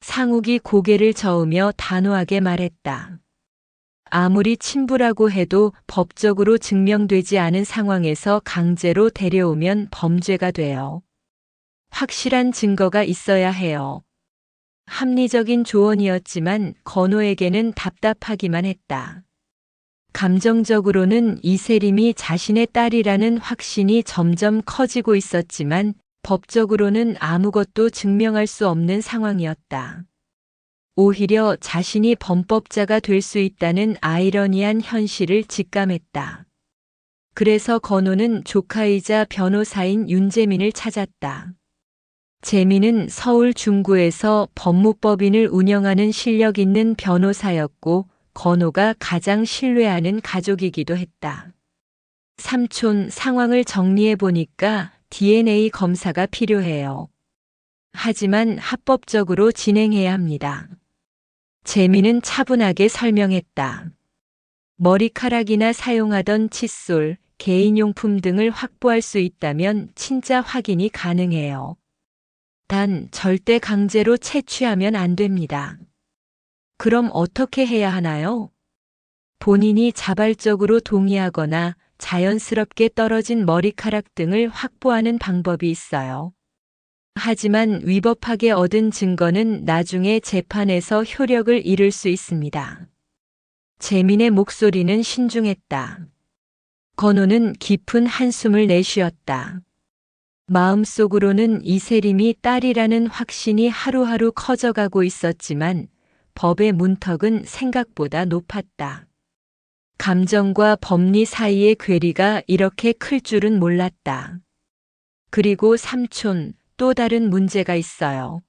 상욱이 고개를 저으며 단호하게 말했다. 아무리 친부라고 해도 법적으로 증명되지 않은 상황에서 강제로 데려오면 범죄가 돼요. 확실한 증거가 있어야 해요. 합리적인 조언이었지만 건호에게는 답답하기만 했다. 감정적으로는 이세림이 자신의 딸이라는 확신이 점점 커지고 있었지만 법적으로는 아무것도 증명할 수 없는 상황이었다. 오히려 자신이 범법자가 될 수 있다는 아이러니한 현실을 직감했다. 그래서 건호는 조카이자 변호사인 윤재민을 찾았다. 재민은 서울 중구에서 법무법인을 운영하는 실력 있는 변호사였고 건호가 가장 신뢰하는 가족이기도 했다. 삼촌, 상황을 정리해 보니까 DNA 검사가 필요해요. 하지만 합법적으로 진행해야 합니다. 재민은 차분하게 설명했다. 머리카락이나 사용하던 칫솔, 개인용품 등을 확보할 수 있다면 진짜 확인이 가능해요. 단 절대 강제로 채취하면 안 됩니다. 그럼 어떻게 해야 하나요? 본인이 자발적으로 동의하거나 자연스럽게 떨어진 머리카락 등을 확보하는 방법이 있어요. 하지만 위법하게 얻은 증거는 나중에 재판에서 효력을 잃을 수 있습니다. 재민의 목소리는 신중했다. 건호는 깊은 한숨을 내쉬었다. 마음속으로는 이세림이 딸이라는 확신이 하루하루 커져가고 있었지만 법의 문턱은 생각보다 높았다. 감정과 법리 사이의 괴리가 이렇게 클 줄은 몰랐다. 그리고 삼촌, 또 다른 문제가 있어요.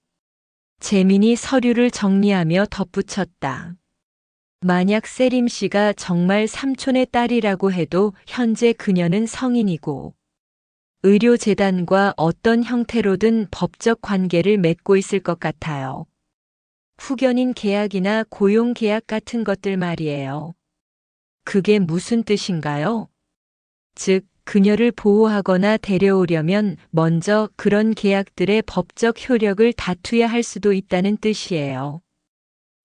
재민이 서류를 정리하며 덧붙였다. 만약 세림 씨가 정말 삼촌의 딸이라고 해도 현재 그녀는 성인이고 의료재단과 어떤 형태로든 법적 관계를 맺고 있을 것 같아요. 후견인 계약이나 고용계약 같은 것들 말이에요. 그게 무슨 뜻인가요? 즉, 그녀를 보호하거나 데려오려면 먼저 그런 계약들의 법적 효력을 다투야 할 수도 있다는 뜻이에요.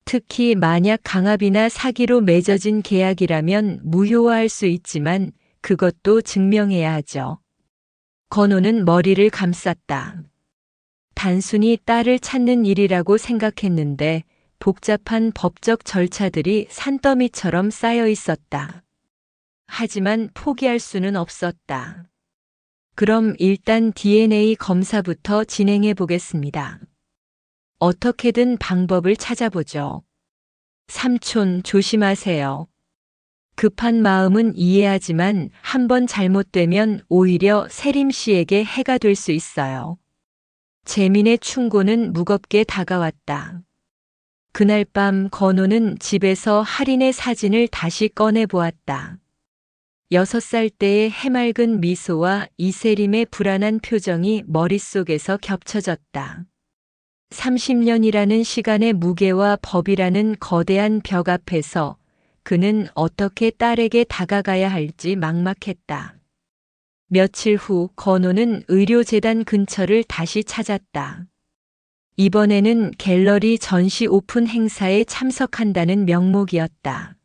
특히 만약 강압이나 사기로 맺어진 계약이라면 무효화할 수 있지만 그것도 증명해야 하죠. 건호는 머리를 감쌌다. 단순히 딸을 찾는 일이라고 생각했는데 복잡한 법적 절차들이 산더미처럼 쌓여 있었다. 하지만 포기할 수는 없었다. 그럼 일단 DNA 검사부터 진행해 보겠습니다. 어떻게든 방법을 찾아보죠. 삼촌, 조심하세요. 급한 마음은 이해하지만 한번 잘못되면 오히려 세림 씨에게 해가 될 수 있어요. 재민의 충고는 무겁게 다가왔다. 그날 밤 건호는 집에서 할인의 사진을 다시 꺼내 보았다. 6살 때의 해맑은 미소와 이세림의 불안한 표정이 머릿속에서 겹쳐졌다. 30년이라는 시간의 무게와 법이라는 거대한 벽 앞에서 그는 어떻게 딸에게 다가가야 할지 막막했다. 며칠 후 건호는 의료재단 근처를 다시 찾았다. 이번에는 갤러리 전시 오픈 행사에 참석한다는 명목이었다.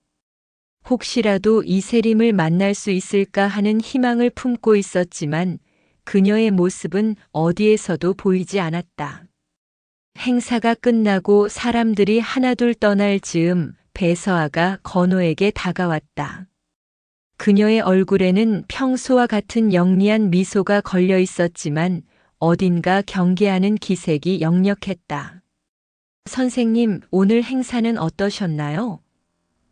혹시라도 이세림을 만날 수 있을까 하는 희망을 품고 있었지만 그녀의 모습은 어디에서도 보이지 않았다. 행사가 끝나고 사람들이 하나둘 떠날 즈음 배서아가 건호에게 다가왔다. 그녀의 얼굴에는 평소와 같은 영리한 미소가 걸려 있었지만 어딘가 경계하는 기색이 역력했다. 선생님, 오늘 행사는 어떠셨나요?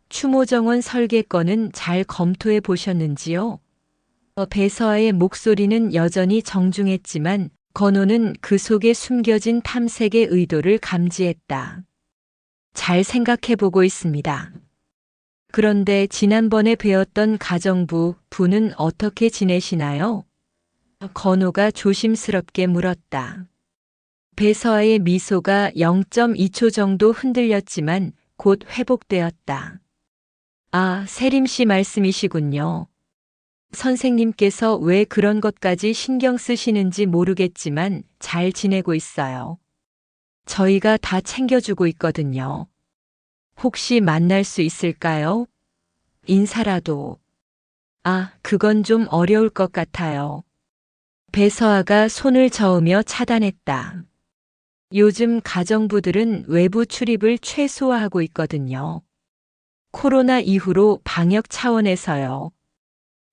추모정원 설계건은 잘 검토해 보셨는지요? 배서아의 목소리는 여전히 정중했지만 건호는 그 속에 숨겨진 탐색의 의도를 감지했다. 잘 생각해 보고 있습니다. 그런데 지난번에 배웠던 가정부 부는 어떻게 지내시나요? 건호가 조심스럽게 물었다. 배서아의 미소가 0.2초 정도 흔들렸지만 곧 회복되었다. 아, 세림 씨 말씀이시군요. 선생님께서 왜 그런 것까지 신경 쓰시는지 모르겠지만 잘 지내고 있어요. 저희가 다 챙겨주고 있거든요. 혹시 만날 수 있을까요? 인사라도. 아, 그건 좀 어려울 것 같아요. 배서아가 손을 저으며 차단했다. 요즘 가정부들은 외부 출입을 최소화하고 있거든요. 코로나 이후로 방역 차원에서요.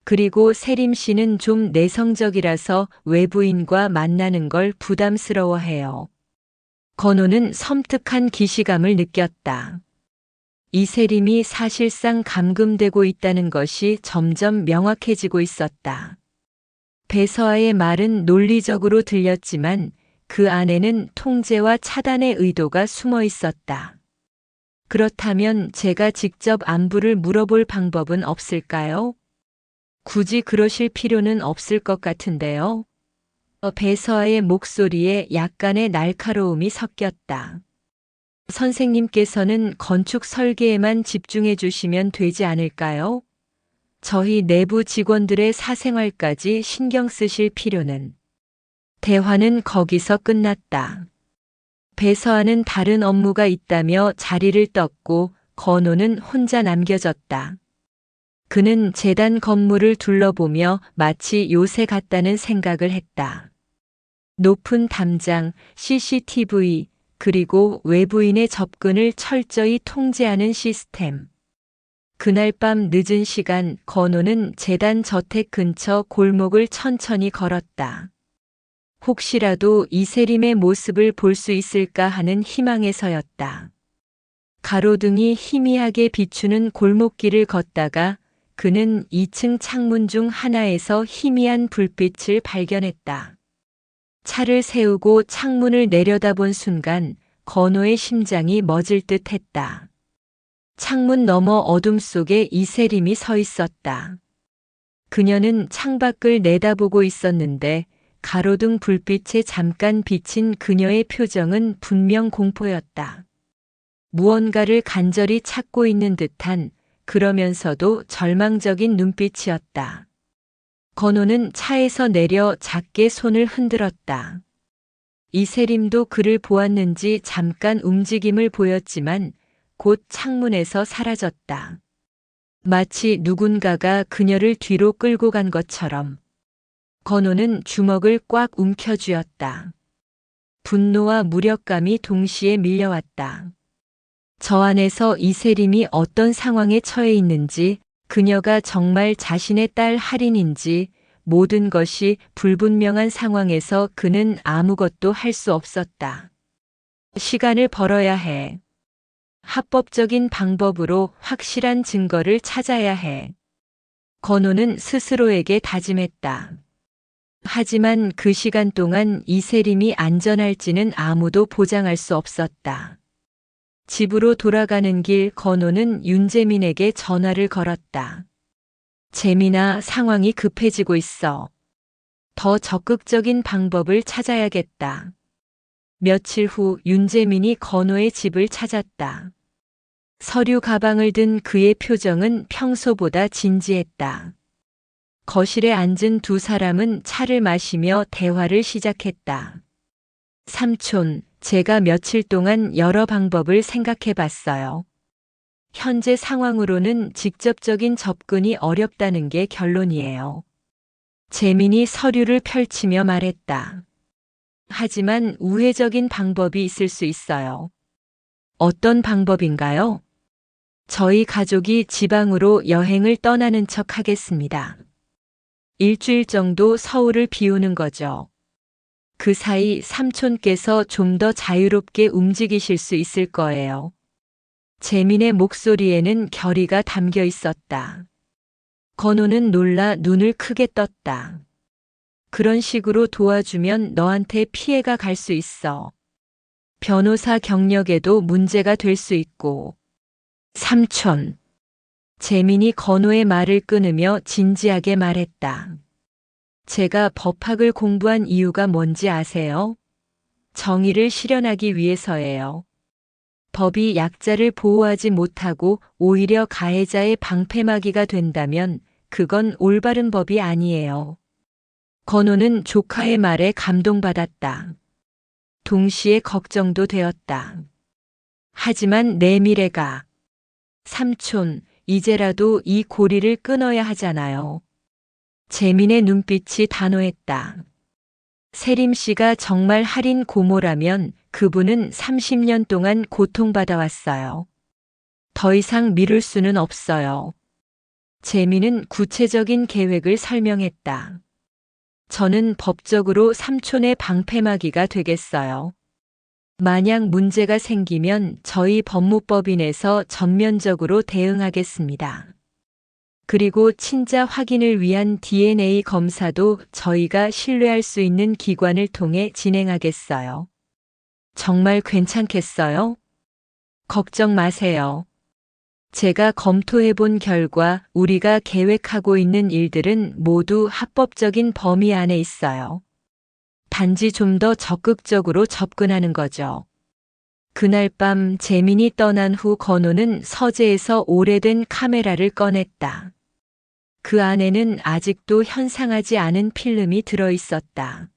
그리고 세림 씨는 좀 내성적이라서 외부인과 만나는 걸 부담스러워해요. 건호는 섬뜩한 기시감을 느꼈다. 이세림이 사실상 감금되고 있다는 것이 점점 명확해지고 있었다. 배서아의 말은 논리적으로 들렸지만 그 안에는 통제와 차단의 의도가 숨어 있었다. 그렇다면 제가 직접 안부를 물어볼 방법은 없을까요? 굳이 그러실 필요는 없을 것 같은데요. 배서아의 목소리에 약간의 날카로움이 섞였다. 선생님께서는 건축 설계에만 집중해 주시면 되지 않을까요? 저희 내부 직원들의 사생활까지 신경 쓰실 필요는. 대화는 거기서 끝났다. 배서아는 다른 업무가 있다며 자리를 떴고 건호는 혼자 남겨졌다. 그는 재단 건물을 둘러보며 마치 요새 같다는 생각을 했다. 높은 담장, CCTV, 그리고 외부인의 접근을 철저히 통제하는 시스템. 그날 밤 늦은 시간 건호는 재단 저택 근처 골목을 천천히 걸었다. 혹시라도 이세림의 모습을 볼 수 있을까 하는 희망에서였다. 가로등이 희미하게 비추는 골목길을 걷다가 그는 2층 창문 중 하나에서 희미한 불빛을 발견했다. 차를 세우고 창문을 내려다본 순간 건호의 심장이 멎을 듯 했다. 창문 너머 어둠 속에 이세림이 서 있었다. 그녀는 창밖을 내다보고 있었는데 가로등 불빛에 잠깐 비친 그녀의 표정은 분명 공포였다. 무언가를 간절히 찾고 있는 듯한 그러면서도 절망적인 눈빛이었다. 건호는 차에서 내려 작게 손을 흔들었다. 이세림도 그를 보았는지 잠깐 움직임을 보였지만 곧 창문에서 사라졌다. 마치 누군가가 그녀를 뒤로 끌고 간 것처럼. 건호는 주먹을 꽉 움켜쥐었다. 분노와 무력감이 동시에 밀려왔다. 저 안에서 이세림이 어떤 상황에 처해 있는지, 그녀가 정말 자신의 딸 할인인지 모든 것이 불분명한 상황에서 그는 아무것도 할 수 없었다. 시간을 벌어야 해. 합법적인 방법으로 확실한 증거를 찾아야 해. 건호는 스스로에게 다짐했다. 하지만 그 시간 동안 이세림이 안전할지는 아무도 보장할 수 없었다. 집으로 돌아가는 길 건호는 윤재민에게 전화를 걸었다. 재민아, 상황이 급해지고 있어. 더 적극적인 방법을 찾아야겠다. 며칠 후 윤재민이 건호의 집을 찾았다. 서류 가방을 든 그의 표정은 평소보다 진지했다. 거실에 앉은 두 사람은 차를 마시며 대화를 시작했다. 삼촌, 제가 며칠 동안 여러 방법을 생각해 봤어요. 현재 상황으로는 직접적인 접근이 어렵다는 게 결론이에요. 재민이 서류를 펼치며 말했다. 하지만 우회적인 방법이 있을 수 있어요. 어떤 방법인가요? 저희 가족이 지방으로 여행을 떠나는 척 하겠습니다. 일주일 정도 서울을 비우는 거죠. 그 사이 삼촌께서 좀 더 자유롭게 움직이실 수 있을 거예요. 재민의 목소리에는 결의가 담겨 있었다. 건우는 놀라 눈을 크게 떴다. 그런 식으로 도와주면 너한테 피해가 갈 수 있어. 변호사 경력에도 문제가 될 수 있고. 삼촌. 재민이 건우의 말을 끊으며 진지하게 말했다. 제가 법학을 공부한 이유가 뭔지 아세요? 정의를 실현하기 위해서예요. 법이 약자를 보호하지 못하고 오히려 가해자의 방패막이가 된다면 그건 올바른 법이 아니에요. 건우는 조카의 말에 감동받았다. 동시에 걱정도 되었다. 하지만 내 미래가. 삼촌, 이제라도 이 고리를 끊어야 하잖아요. 재민의 눈빛이 단호했다. 세림 씨가 정말 할인 고모라면 그분은 30년 동안 고통받아왔어요. 더 이상 미룰 수는 없어요. 재민은 구체적인 계획을 설명했다. 저는 법적으로 삼촌의 방패막이가 되겠어요. 만약 문제가 생기면 저희 법무법인에서 전면적으로 대응하겠습니다. 그리고 친자 확인을 위한 DNA 검사도 저희가 신뢰할 수 있는 기관을 통해 진행하겠어요. 정말 괜찮겠어요? 걱정 마세요. 제가 검토해 본 결과 우리가 계획하고 있는 일들은 모두 합법적인 범위 안에 있어요. 단지 좀 더 적극적으로 접근하는 거죠. 그날 밤 재민이 떠난 후 건우는 서재에서 오래된 카메라를 꺼냈다. 그 안에는 아직도 현상하지 않은 필름이 들어 있었다.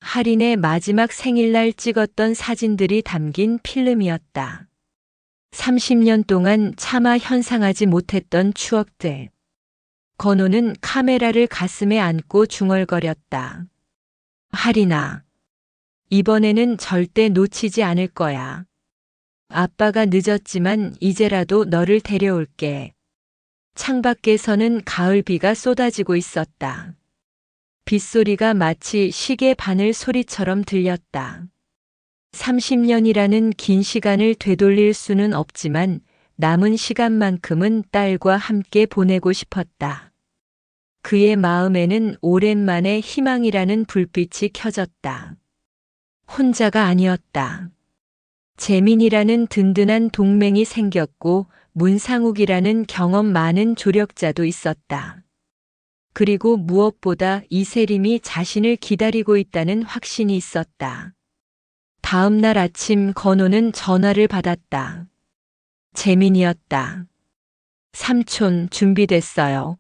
할인의 마지막 생일날 찍었던 사진들이 담긴 필름이었다. 30년 동안 차마 현상하지 못했던 추억들. 건우는 카메라를 가슴에 안고 중얼거렸다. 할인아, 이번에는 절대 놓치지 않을 거야. 아빠가 늦었지만 이제라도 너를 데려올게. 창밖에서는 가을 비가 쏟아지고 있었다. 빗소리가 마치 시계 바늘 소리처럼 들렸다. 30년이라는 긴 시간을 되돌릴 수는 없지만 남은 시간만큼은 딸과 함께 보내고 싶었다. 그의 마음에는 오랜만에 희망이라는 불빛이 켜졌다. 혼자가 아니었다. 재민이라는 든든한 동맹이 생겼고 문상욱이라는 경험 많은 조력자도 있었다. 그리고 무엇보다 이세림이 자신을 기다리고 있다는 확신이 있었다. 다음 날 아침 건우는 전화를 받았다. 재민이었다. 삼촌, 준비됐어요.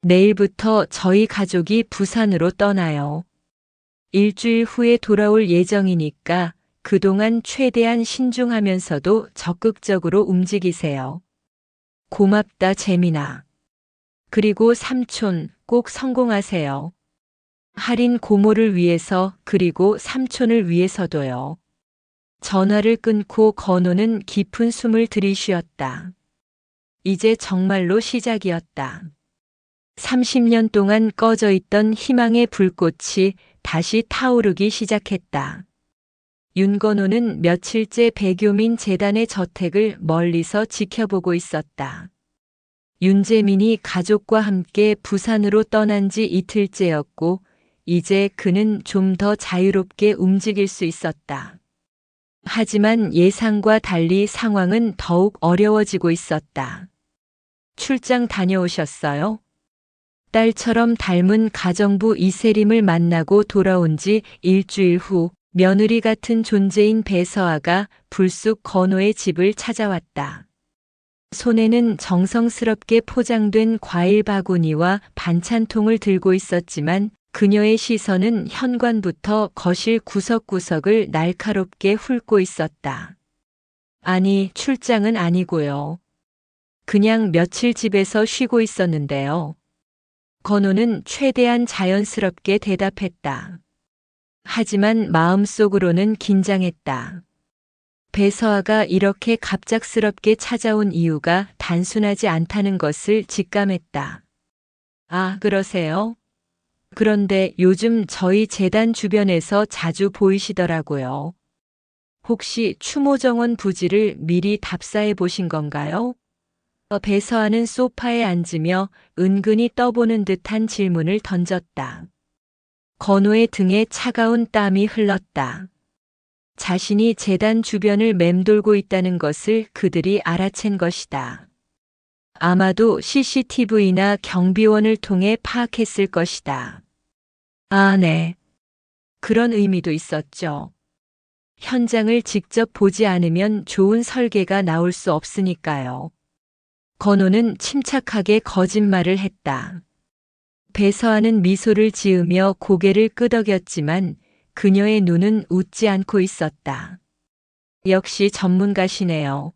내일부터 저희 가족이 부산으로 떠나요. 일주일 후에 돌아올 예정이니까 그동안 최대한 신중하면서도 적극적으로 움직이세요. 고맙다, 재민아. 그리고 삼촌, 꼭 성공하세요. 할인 고모를 위해서 그리고 삼촌을 위해서도요. 전화를 끊고 건우는 깊은 숨을 들이쉬었다. 이제 정말로 시작이었다. 30년 동안 꺼져 있던 희망의 불꽃이 다시 타오르기 시작했다. 윤건우는 며칠째 배교민 재단의 저택을 멀리서 지켜보고 있었다. 윤재민이 가족과 함께 부산으로 떠난 지 이틀째였고 이제 그는 좀 더 자유롭게 움직일 수 있었다. 하지만 예상과 달리 상황은 더욱 어려워지고 있었다. 출장 다녀오셨어요? 딸처럼 닮은 가정부 이세림을 만나고 돌아온 지 일주일 후 며느리 같은 존재인 배서아가 불쑥 건우의 집을 찾아왔다. 손에는 정성스럽게 포장된 과일 바구니와 반찬통을 들고 있었지만 그녀의 시선은 현관부터 거실 구석구석을 날카롭게 훑고 있었다. 아니, 출장은 아니고요. 그냥 며칠 집에서 쉬고 있었는데요. 건우는 최대한 자연스럽게 대답했다. 하지만 마음속으로는 긴장했다. 배서아가 이렇게 갑작스럽게 찾아온 이유가 단순하지 않다는 것을 직감했다. 아, 그러세요? 그런데 요즘 저희 재단 주변에서 자주 보이시더라고요. 혹시 추모정원 부지를 미리 답사해 보신 건가요? 배서아는 소파에 앉으며 은근히 떠보는 듯한 질문을 던졌다. 건우의 등에 차가운 땀이 흘렀다. 자신이 재단 주변을 맴돌고 있다는 것을 그들이 알아챈 것이다. 아마도 CCTV나 경비원을 통해 파악했을 것이다. 아, 네. 그런 의미도 있었죠. 현장을 직접 보지 않으면 좋은 설계가 나올 수 없으니까요. 건우는 침착하게 거짓말을 했다. 배서아는 미소를 지으며 고개를 끄덕였지만 그녀의 눈은 웃지 않고 있었다. 역시 전문가시네요.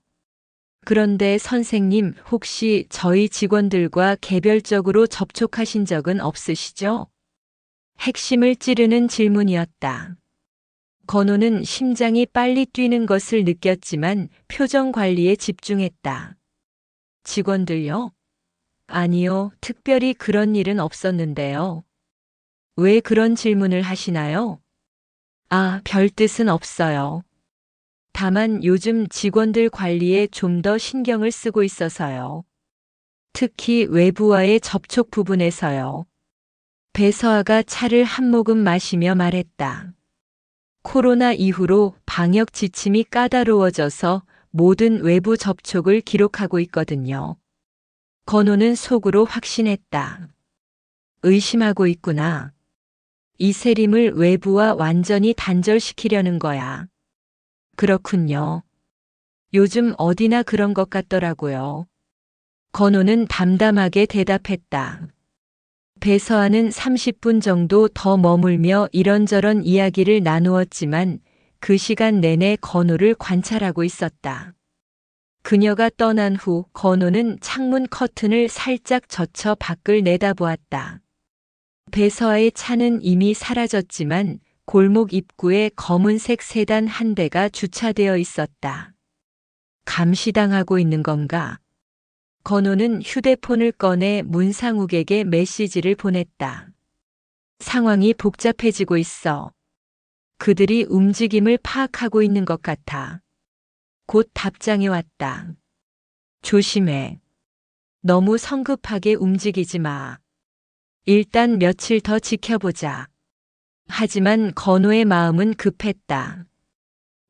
그런데 선생님, 혹시 저희 직원들과 개별적으로 접촉하신 적은 없으시죠? 핵심을 찌르는 질문이었다. 건우는 심장이 빨리 뛰는 것을 느꼈지만 표정 관리에 집중했다. 직원들요? 아니요, 특별히 그런 일은 없었는데요. 왜 그런 질문을 하시나요? 아, 별 뜻은 없어요. 다만 요즘 직원들 관리에 좀 더 신경을 쓰고 있어서요. 특히 외부와의 접촉 부분에서요. 배서아가 차를 한 모금 마시며 말했다. 코로나 이후로 방역 지침이 까다로워져서 모든 외부 접촉을 기록하고 있거든요. 건우는 속으로 확신했다. 의심하고 있구나. 이세림을 외부와 완전히 단절시키려는 거야. 그렇군요. 요즘 어디나 그런 것 같더라고요. 건우는 담담하게 대답했다. 배서아는 30분 정도 더 머물며 이런저런 이야기를 나누었지만 그 시간 내내 건우를 관찰하고 있었다. 그녀가 떠난 후 건우는 창문 커튼을 살짝 젖혀 밖을 내다보았다. 배서아의 차는 이미 사라졌지만 골목 입구에 검은색 세단 한 대가 주차되어 있었다. 감시당하고 있는 건가? 건우는 휴대폰을 꺼내 문상욱에게 메시지를 보냈다. 상황이 복잡해지고 있어. 그들이 움직임을 파악하고 있는 것 같아. 곧 답장이 왔다. 조심해. 너무 성급하게 움직이지 마. 일단 며칠 더 지켜보자. 하지만 건우의 마음은 급했다.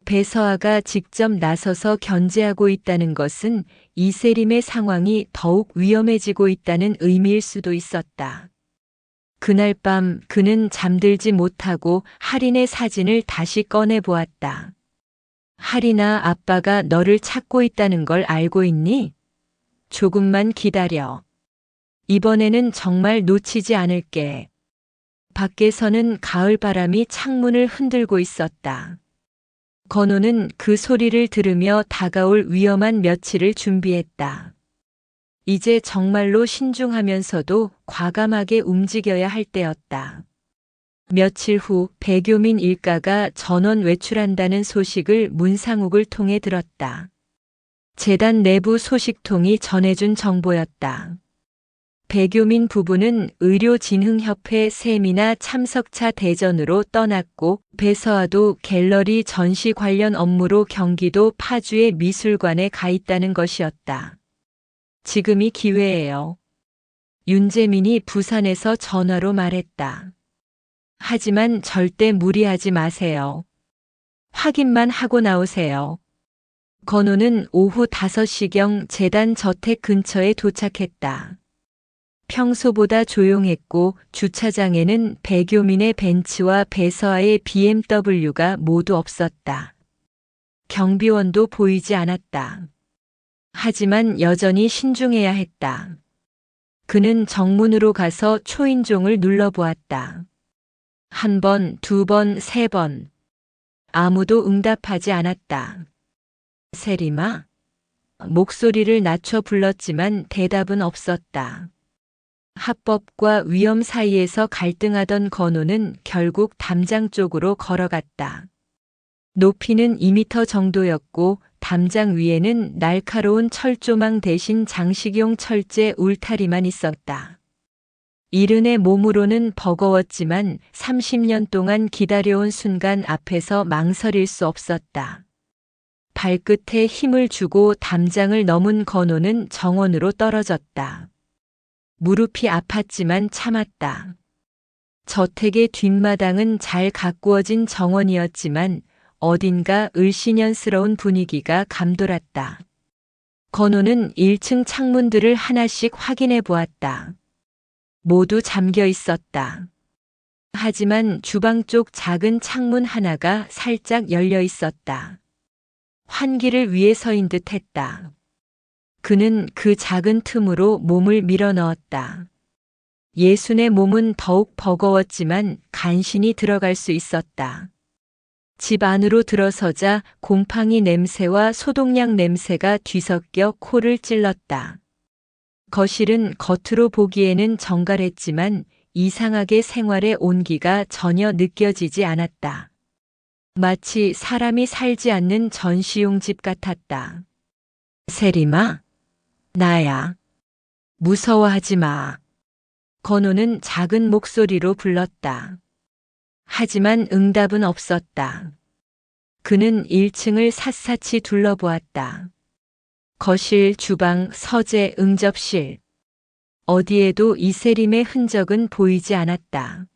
배서아가 직접 나서서 견제하고 있다는 것은 이세림의 상황이 더욱 위험해지고 있다는 의미일 수도 있었다. 그날 밤 그는 잠들지 못하고 할인의 사진을 다시 꺼내 보았다. 할인아, 아빠가 너를 찾고 있다는 걸 알고 있니? 조금만 기다려. 이번에는 정말 놓치지 않을게. 밖에서는 가을 바람이 창문을 흔들고 있었다. 건우는 그 소리를 들으며 다가올 위험한 며칠을 준비했다. 이제 정말로 신중하면서도 과감하게 움직여야 할 때였다. 며칠 후 배교민 일가가 전원 외출한다는 소식을 문상욱을 통해 들었다. 재단 내부 소식통이 전해준 정보였다. 배교민 부부는 의료진흥협회 세미나 참석차 대전으로 떠났고 배서아도 갤러리 전시 관련 업무로 경기도 파주의 미술관에 가 있다는 것이었다. 지금이 기회예요. 윤재민이 부산에서 전화로 말했다. 하지만 절대 무리하지 마세요. 확인만 하고 나오세요. 건우는 오후 5시경 재단 저택 근처에 도착했다. 평소보다 조용했고 주차장에는 배교민의 벤츠와 배서아의 BMW가 모두 없었다. 경비원도 보이지 않았다. 하지만 여전히 신중해야 했다. 그는 정문으로 가서 초인종을 눌러보았다. 1번, 2번, 3번. 아무도 응답하지 않았다. 세림아? 목소리를 낮춰 불렀지만 대답은 없었다. 합법과 위험 사이에서 갈등하던 건우는 결국 담장 쪽으로 걸어갔다. 높이는 2미터 정도였고 담장 위에는 날카로운 철조망 대신 장식용 철제 울타리만 있었다. 이른의 몸으로는 버거웠지만 30년 동안 기다려온 순간 앞에서 망설일 수 없었다. 발끝에 힘을 주고 담장을 넘은 건우는 정원으로 떨어졌다. 무릎이 아팠지만 참았다. 저택의 뒷마당은 잘 가꾸어진 정원이었지만 어딘가 을씨년스러운 분위기가 감돌았다. 건우는 1층 창문들을 하나씩 확인해 보았다. 모두 잠겨 있었다. 하지만 주방 쪽 작은 창문 하나가 살짝 열려 있었다. 환기를 위해서인 듯 했다. 그는 그 작은 틈으로 몸을 밀어 넣었다. 예순의 몸은 더욱 버거웠지만 간신히 들어갈 수 있었다. 집 안으로 들어서자 곰팡이 냄새와 소독약 냄새가 뒤섞여 코를 찔렀다. 거실은 겉으로 보기에는 정갈했지만 이상하게 생활의 온기가 전혀 느껴지지 않았다. 마치 사람이 살지 않는 전시용 집 같았다. 세림아, 나야. 무서워하지 마. 건우는 작은 목소리로 불렀다. 하지만 응답은 없었다. 그는 1층을 샅샅이 둘러보았다. 거실, 주방, 서재, 응접실. 어디에도 이세림의 흔적은 보이지 않았다.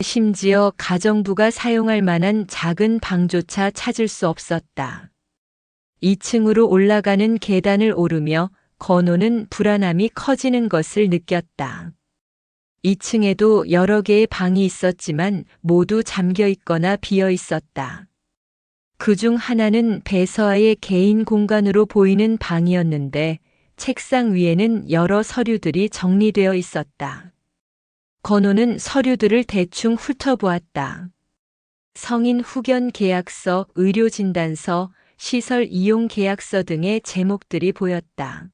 심지어 가정부가 사용할 만한 작은 방조차 찾을 수 없었다. 2층으로 올라가는 계단을 오르며 건우는 불안함이 커지는 것을 느꼈다. 2층에도 여러 개의 방이 있었지만 모두 잠겨 있거나 비어 있었다. 그중 하나는 배서아의 개인 공간으로 보이는 방이었는데 책상 위에는 여러 서류들이 정리되어 있었다. 건우는 서류들을 대충 훑어보았다. 성인 후견 계약서, 의료진단서, 시설 이용 계약서 등의 제목들이 보였다.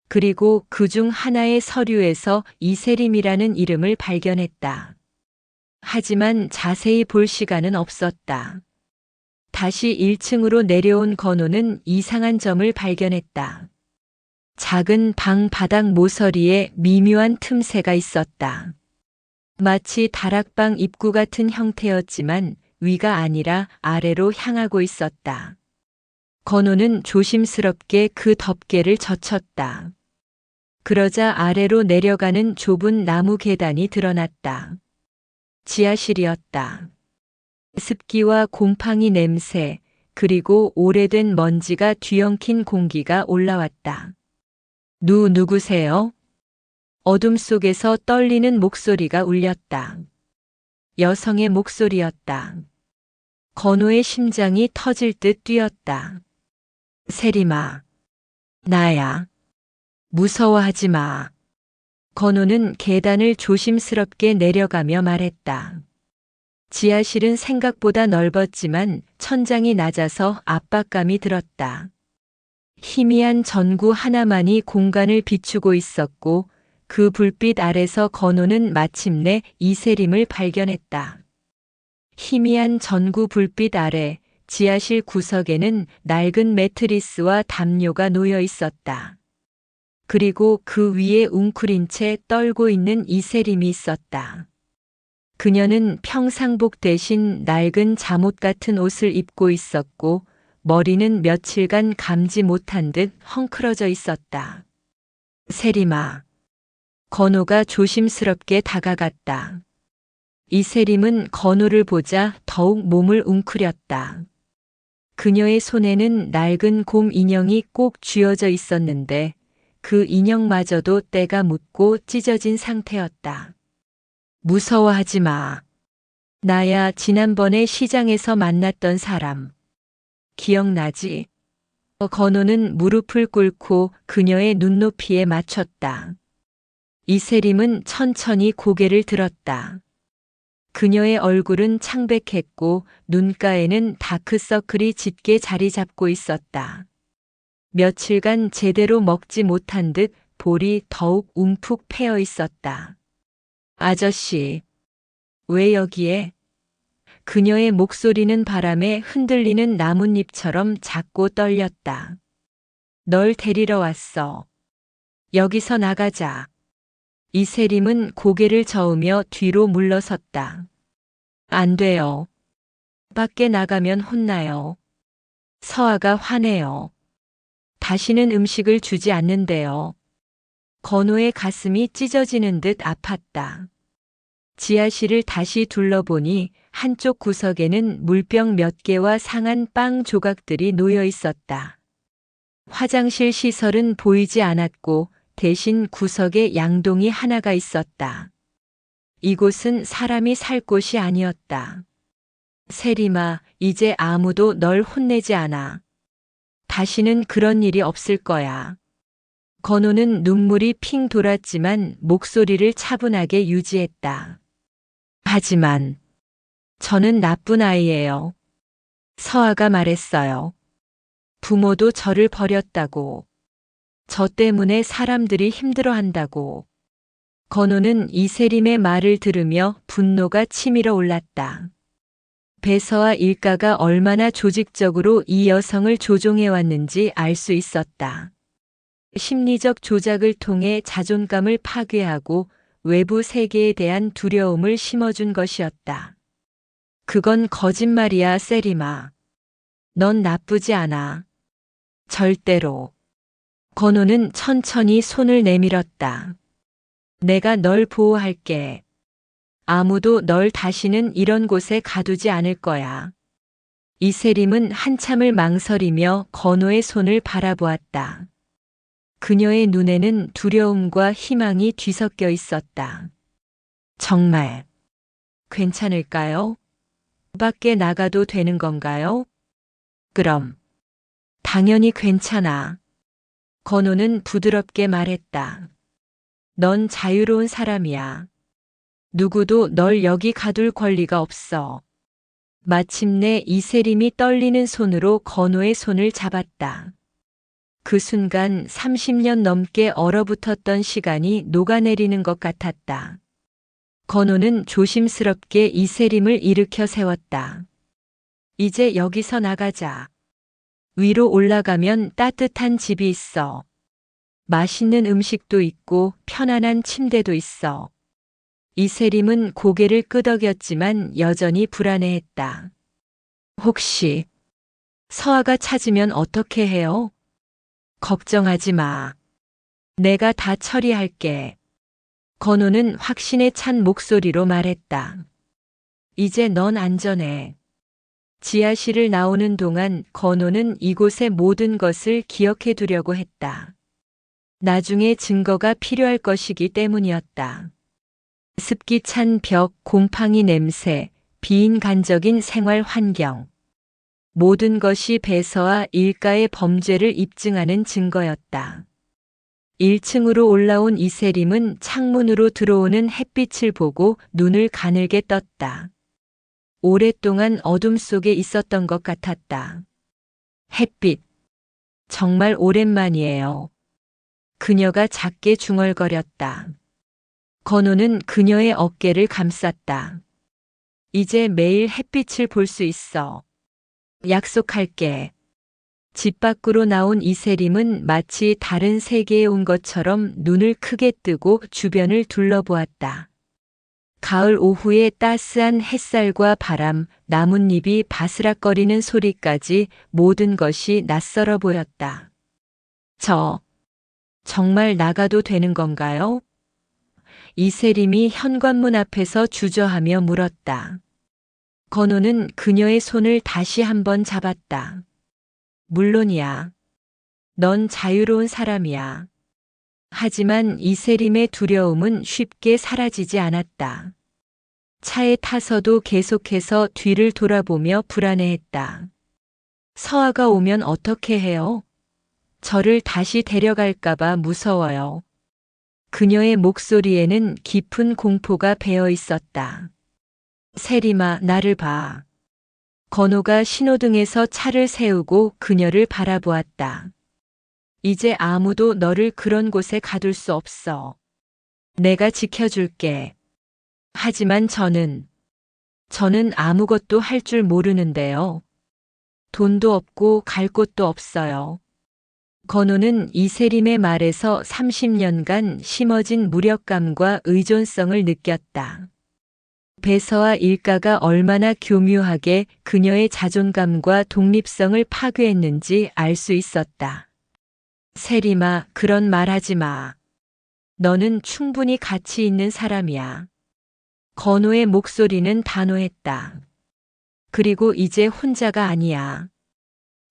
그리고 그중 하나의 서류에서 이세림이라는 이름을 발견했다. 하지만 자세히 볼 시간은 없었다. 다시 1층으로 내려온 건우는 이상한 점을 발견했다. 작은 방 바닥 모서리에 미묘한 틈새가 있었다. 마치 다락방 입구 같은 형태였지만 위가 아니라 아래로 향하고 있었다. 건우는 조심스럽게 그 덮개를 젖혔다. 그러자 아래로 내려가는 좁은 나무 계단이 드러났다. 지하실이었다. 습기와 곰팡이 냄새, 그리고 오래된 먼지가 뒤엉킨 공기가 올라왔다. 누구세요? 어둠 속에서 떨리는 목소리가 울렸다. 여성의 목소리였다. 건우의 심장이 터질 듯 뛰었다. 세림아, 나야. 무서워하지 마. 건우는 계단을 조심스럽게 내려가며 말했다. 지하실은 생각보다 넓었지만 천장이 낮아서 압박감이 들었다. 희미한 전구 하나만이 공간을 비추고 있었고 그 불빛 아래서 건우는 마침내 이세림을 발견했다. 희미한 전구 불빛 아래 지하실 구석에는 낡은 매트리스와 담요가 놓여 있었다. 그리고 그 위에 웅크린 채 떨고 있는 이세림이 있었다. 그녀는 평상복 대신 낡은 잠옷 같은 옷을 입고 있었고 머리는 며칠간 감지 못한 듯 헝클어져 있었다. 세림아. 건우가 조심스럽게 다가갔다. 이세림은 건우를 보자 더욱 몸을 웅크렸다. 그녀의 손에는 낡은 곰 인형이 꼭 쥐어져 있었는데 그 인형마저도 때가 묻고 찢어진 상태였다. 무서워하지 마. 나야 지난번에 시장에서 만났던 사람. 기억나지? 건우는 무릎을 꿇고 그녀의 눈높이에 맞췄다. 이세림은 천천히 고개를 들었다. 그녀의 얼굴은 창백했고 눈가에는 다크서클이 짙게 자리 잡고 있었다. 며칠간 제대로 먹지 못한 듯 볼이 더욱 움푹 패여 있었다. 아저씨, 왜 여기에? 그녀의 목소리는 바람에 흔들리는 나뭇잎처럼 작고 떨렸다. 널 데리러 왔어. 여기서 나가자. 이세림은 고개를 저으며 뒤로 물러섰다. 안 돼요. 밖에 나가면 혼나요. 서아가 화내요. 다시는 음식을 주지 않는데요. 건호의 가슴이 찢어지는 듯 아팠다. 지하실을 다시 둘러보니 한쪽 구석에는 물병 몇 개와 상한 빵 조각들이 놓여 있었다. 화장실 시설은 보이지 않았고 대신 구석에 양동이 하나가 있었다. 이곳은 사람이 살 곳이 아니었다. 세림아, 이제 아무도 널 혼내지 않아. 다시는 그런 일이 없을 거야. 건호는 눈물이 핑 돌았지만 목소리를 차분하게 유지했다. 하지만 저는 나쁜 아이예요. 서아가 말했어요. 부모도 저를 버렸다고. 저 때문에 사람들이 힘들어한다고. 건호는 이세림의 말을 들으며 분노가 치밀어 올랐다. 배서와 일가가 얼마나 조직적으로 이 여성을 조종해왔는지 알 수 있었다. 심리적 조작을 통해 자존감을 파괴하고 외부 세계에 대한 두려움을 심어준 것이었다. 그건 거짓말이야, 세림아. 넌 나쁘지 않아. 절대로. 건호는 천천히 손을 내밀었다. 내가 널 보호할게. 아무도 널 다시는 이런 곳에 가두지 않을 거야. 이세림은 한참을 망설이며 건호의 손을 바라보았다. 그녀의 눈에는 두려움과 희망이 뒤섞여 있었다. 정말 괜찮을까요? 밖에 나가도 되는 건가요? 그럼 당연히 괜찮아. 건호는 부드럽게 말했다. 넌 자유로운 사람이야. 누구도 널 여기 가둘 권리가 없어. 마침내 이세림이 떨리는 손으로 건호의 손을 잡았다. 그 순간 30년 넘게 얼어붙었던 시간이 녹아내리는 것 같았다. 건호는 조심스럽게 이세림을 일으켜 세웠다. 이제 여기서 나가자. 위로 올라가면 따뜻한 집이 있어. 맛있는 음식도 있고 편안한 침대도 있어. 이세림은 고개를 끄덕였지만 여전히 불안해했다. 혹시 서아가 찾으면 어떻게 해요? 걱정하지 마. 내가 다 처리할게. 건호는 확신에 찬 목소리로 말했다. 이제 넌 안전해. 지하실을 나오는 동안 건호는 이곳의 모든 것을 기억해 두려고 했다. 나중에 증거가 필요할 것이기 때문이었다. 습기 찬 벽, 곰팡이 냄새, 비인간적인 생활 환경. 모든 것이 배서와 일가의 범죄를 입증하는 증거였다. 1층으로 올라온 이세림은 창문으로 들어오는 햇빛을 보고 눈을 가늘게 떴다. 오랫동안 어둠 속에 있었던 것 같았다. 햇빛. 정말 오랜만이에요. 그녀가 작게 중얼거렸다. 건호는 그녀의 어깨를 감쌌다. 이제 매일 햇빛을 볼 수 있어. 약속할게. 집 밖으로 나온 이세림은 마치 다른 세계에 온 것처럼 눈을 크게 뜨고 주변을 둘러보았다. 가을 오후의 따스한 햇살과 바람, 나뭇잎이 바스락거리는 소리까지 모든 것이 낯설어 보였다. 정말 나가도 되는 건가요? 이세림이 현관문 앞에서 주저하며 물었다. 건호는 그녀의 손을 다시 한번 잡았다. 물론이야. 넌 자유로운 사람이야. 하지만 이세림의 두려움은 쉽게 사라지지 않았다. 차에 타서도 계속해서 뒤를 돌아보며 불안해했다. 서아가 오면 어떻게 해요? 저를 다시 데려갈까봐 무서워요. 그녀의 목소리에는 깊은 공포가 배어 있었다. 세림아, 나를 봐. 건호가 신호등에서 차를 세우고 그녀를 바라보았다. 이제 아무도 너를 그런 곳에 가둘 수 없어. 내가 지켜줄게. 하지만 저는 아무것도 할 줄 모르는데요. 돈도 없고 갈 곳도 없어요. 건우는 이세림의 말에서 30년간 심어진 무력감과 의존성을 느꼈다. 배서와 일가가 얼마나 교묘하게 그녀의 자존감과 독립성을 파괴했는지 알 수 있었다. 세림아, 그런 말 하지 마. 너는 충분히 가치 있는 사람이야. 건우의 목소리는 단호했다. 그리고 이제 혼자가 아니야.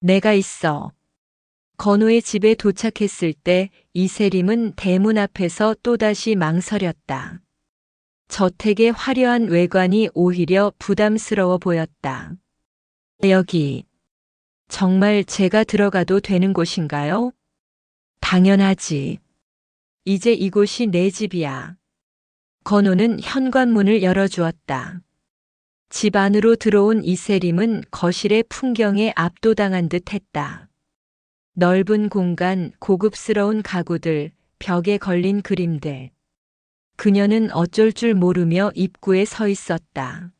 내가 있어. 건우의 집에 도착했을 때 이세림은 대문 앞에서 또다시 망설였다. 저택의 화려한 외관이 오히려 부담스러워 보였다. 여기, 정말 제가 들어가도 되는 곳인가요? 당연하지. 이제 이곳이 내 집이야. 건우는 현관문을 열어주었다. 집 안으로 들어온 이세림은 거실의 풍경에 압도당한 듯 했다. 넓은 공간, 고급스러운 가구들, 벽에 걸린 그림들. 그녀는 어쩔 줄 모르며 입구에 서 있었다.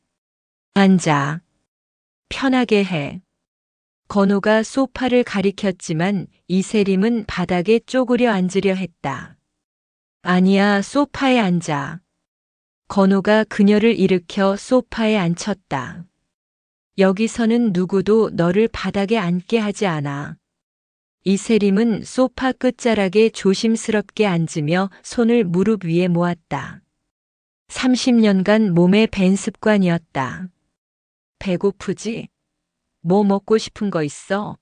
앉아. 편하게 해. 건우가 소파를 가리켰지만 이세림은 바닥에 쪼그려 앉으려 했다. 아니야, 소파에 앉아. 건우가 그녀를 일으켜 소파에 앉혔다. 여기서는 누구도 너를 바닥에 앉게 하지 않아. 이세림은 소파 끝자락에 조심스럽게 앉으며 손을 무릎 위에 모았다. 30년간 몸에 밴 습관이었다. 배고프지? 뭐 먹고 싶은 거 있어?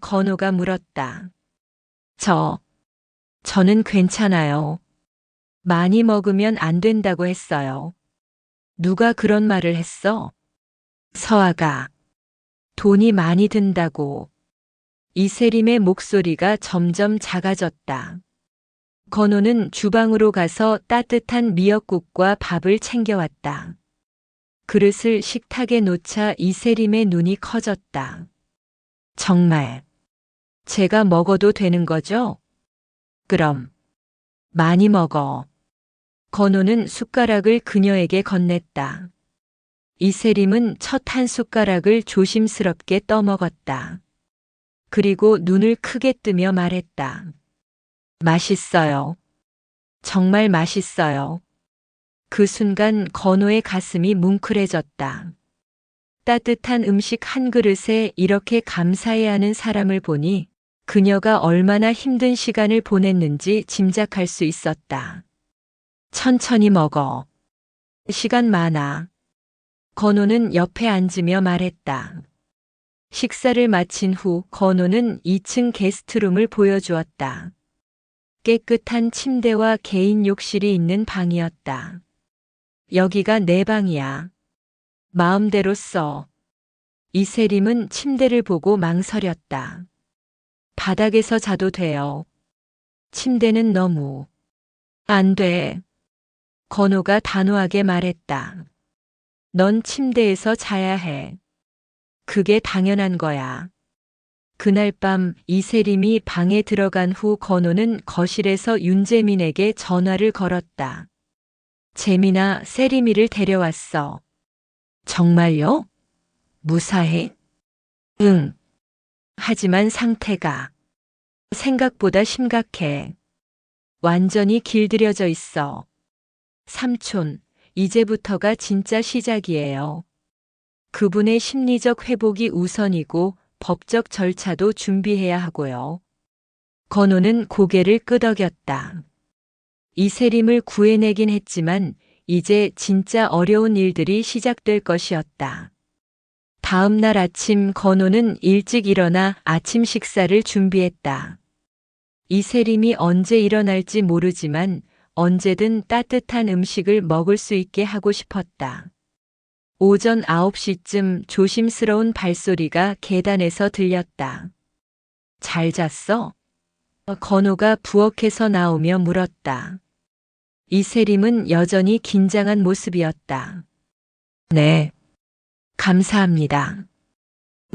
건우가 물었다. 저는 괜찮아요. 많이 먹으면 안 된다고 했어요. 누가 그런 말을 했어? 서아가. 돈이 많이 든다고. 이세림의 목소리가 점점 작아졌다. 건우는 주방으로 가서 따뜻한 미역국과 밥을 챙겨왔다. 그릇을 식탁에 놓자 이세림의 눈이 커졌다. 정말 제가 먹어도 되는 거죠? 그럼 많이 먹어. 건우는 숟가락을 그녀에게 건넸다. 이세림은 첫 한 숟가락을 조심스럽게 떠먹었다. 그리고 눈을 크게 뜨며 말했다. 맛있어요. 정말 맛있어요. 그 순간 건우의 가슴이 뭉클해졌다. 따뜻한 음식 한 그릇에 이렇게 감사해야 하는 사람을 보니 그녀가 얼마나 힘든 시간을 보냈는지 짐작할 수 있었다. 천천히 먹어. 시간 많아. 건우는 옆에 앉으며 말했다. 식사를 마친 후 건우는 2층 게스트룸을 보여주었다. 깨끗한 침대와 개인 욕실이 있는 방이었다. 여기가 내 방이야. 마음대로 써. 이세림은 침대를 보고 망설였다. 바닥에서 자도 돼요. 침대는 너무. 안 돼. 건우가 단호하게 말했다. 넌 침대에서 자야 해. 그게 당연한 거야. 그날 밤 이세림이 방에 들어간 후 건우는 거실에서 윤재민에게 전화를 걸었다. 재민아, 세림이를 데려왔어. 정말요? 무사해? 응. 하지만 상태가 생각보다 심각해. 완전히 길들여져 있어. 삼촌, 이제부터가 진짜 시작이에요. 그분의 심리적 회복이 우선이고 법적 절차도 준비해야 하고요. 건우는 고개를 끄덕였다. 이세림을 구해내긴 했지만 이제 진짜 어려운 일들이 시작될 것이었다. 다음 날 아침 건우는 일찍 일어나 아침 식사를 준비했다. 이세림이 언제 일어날지 모르지만 언제든 따뜻한 음식을 먹을 수 있게 하고 싶었다. 오전 9시쯤 조심스러운 발소리가 계단에서 들렸다. 잘 잤어? 건우가 부엌에서 나오며 물었다. 이세림은 여전히 긴장한 모습이었다. 네. 감사합니다.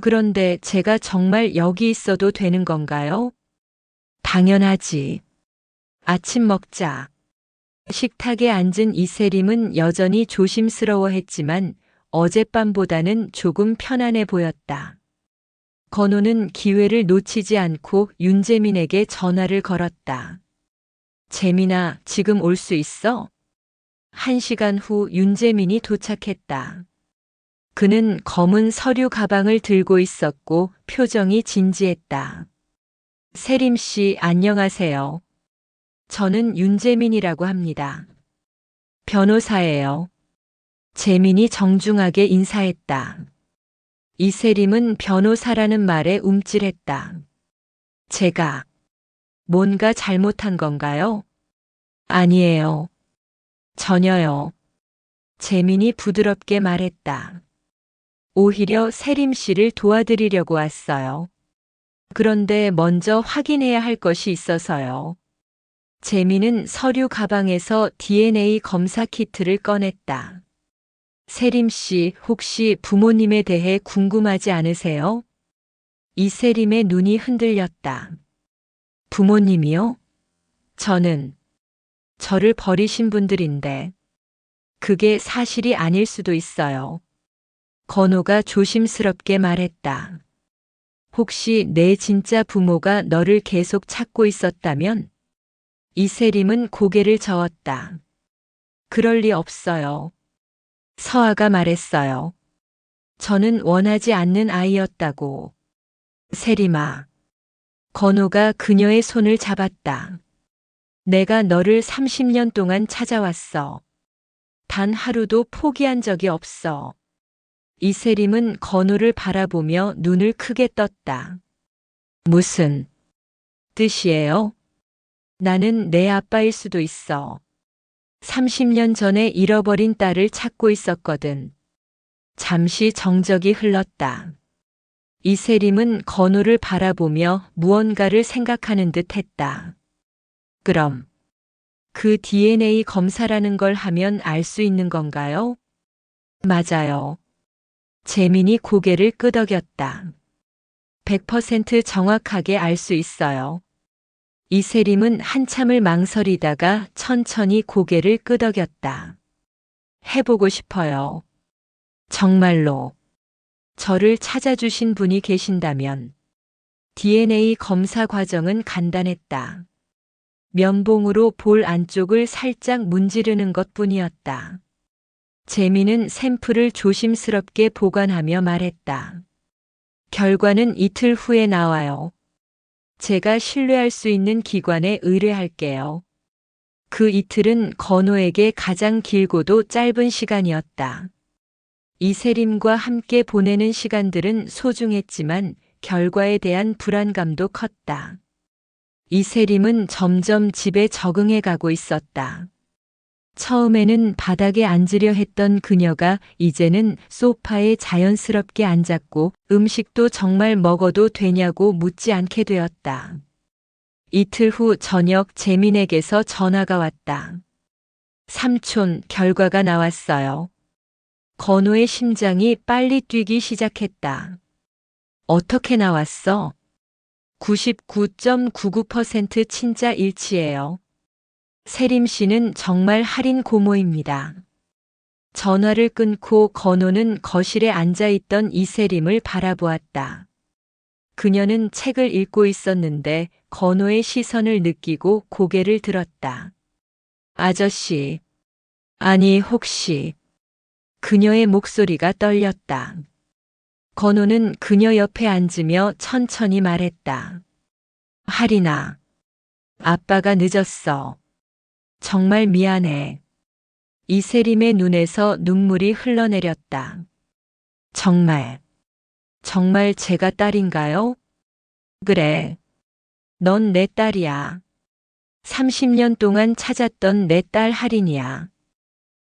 그런데 제가 정말 여기 있어도 되는 건가요? 당연하지. 아침 먹자. 식탁에 앉은 이세림은 여전히 조심스러워했지만 어젯밤보다는 조금 편안해 보였다. 건호는 기회를 놓치지 않고 윤재민에게 전화를 걸었다. 재민아, 지금 올 수 있어? 1시간 후 윤재민이 도착했다. 그는 검은 서류 가방을 들고 있었고 표정이 진지했다. 세림 씨, 안녕하세요. 저는 윤재민이라고 합니다. 변호사예요. 재민이 정중하게 인사했다. 이세림은 변호사라는 말에 움찔했다. 제가 뭔가 잘못한 건가요? 아니에요. 전혀요. 재민이 부드럽게 말했다. 오히려 세림 씨를 도와드리려고 왔어요. 그런데 먼저 확인해야 할 것이 있어서요. 재민은 서류 가방에서 DNA 검사 키트를 꺼냈다. 세림 씨, 혹시 부모님에 대해 궁금하지 않으세요? 이세림의 눈이 흔들렸다. 부모님이요? 저를 버리신 분들인데. 그게 사실이 아닐 수도 있어요. 건호가 조심스럽게 말했다. 혹시 내 진짜 부모가 너를 계속 찾고 있었다면? 이세림은 고개를 저었다. 그럴 리 없어요. 서아가 말했어요. 저는 원하지 않는 아이였다고. 세림아. 건호가 그녀의 손을 잡았다. 내가 너를 30년 동안 찾아왔어. 단 하루도 포기한 적이 없어. 이세림은 건호를 바라보며 눈을 크게 떴다. 무슨 뜻이에요? 나는 내 아빠일 수도 있어. 30년 전에 잃어버린 딸을 찾고 있었거든. 잠시 정적이 흘렀다. 이세림은 건호를 바라보며 무언가를 생각하는 듯 했다. 그럼 그 DNA 검사라는 걸 하면 알 수 있는 건가요? 맞아요. 재민이 고개를 끄덕였다. 100% 정확하게 알 수 있어요. 이세림은 한참을 망설이다가 천천히 고개를 끄덕였다. 해보고 싶어요. 정말로. 저를 찾아주신 분이 계신다면. DNA 검사 과정은 간단했다. 면봉으로 볼 안쪽을 살짝 문지르는 것뿐이었다. 재민은 샘플을 조심스럽게 보관하며 말했다. 결과는 이틀 후에 나와요. 제가 신뢰할 수 있는 기관에 의뢰할게요. 그 이틀은 건호에게 가장 길고도 짧은 시간이었다. 이세림과 함께 보내는 시간들은 소중했지만 결과에 대한 불안감도 컸다. 이세림은 점점 집에 적응해 가고 있었다. 처음에는 바닥에 앉으려 했던 그녀가 이제는 소파에 자연스럽게 앉았고 음식도 정말 먹어도 되냐고 묻지 않게 되었다. 이틀 후 저녁 재민에게서 전화가 왔다. 삼촌, 결과가 나왔어요. 건호의 심장이 빨리 뛰기 시작했다. 어떻게 나왔어? 99.99% 친자 일치예요. 세림 씨는 정말 할인 고모입니다. 전화를 끊고 건호는 거실에 앉아있던 이세림을 바라보았다. 그녀는 책을 읽고 있었는데 건호의 시선을 느끼고 고개를 들었다. 아저씨. 아니, 혹시. 그녀의 목소리가 떨렸다. 건호는 그녀 옆에 앉으며 천천히 말했다. 할인아. 아빠가 늦었어. 정말 미안해. 이세림의 눈에서 눈물이 흘러내렸다. 정말 제가 딸인가요? 그래. 넌 내 딸이야. 30년 동안 찾았던 내 딸 할인이야.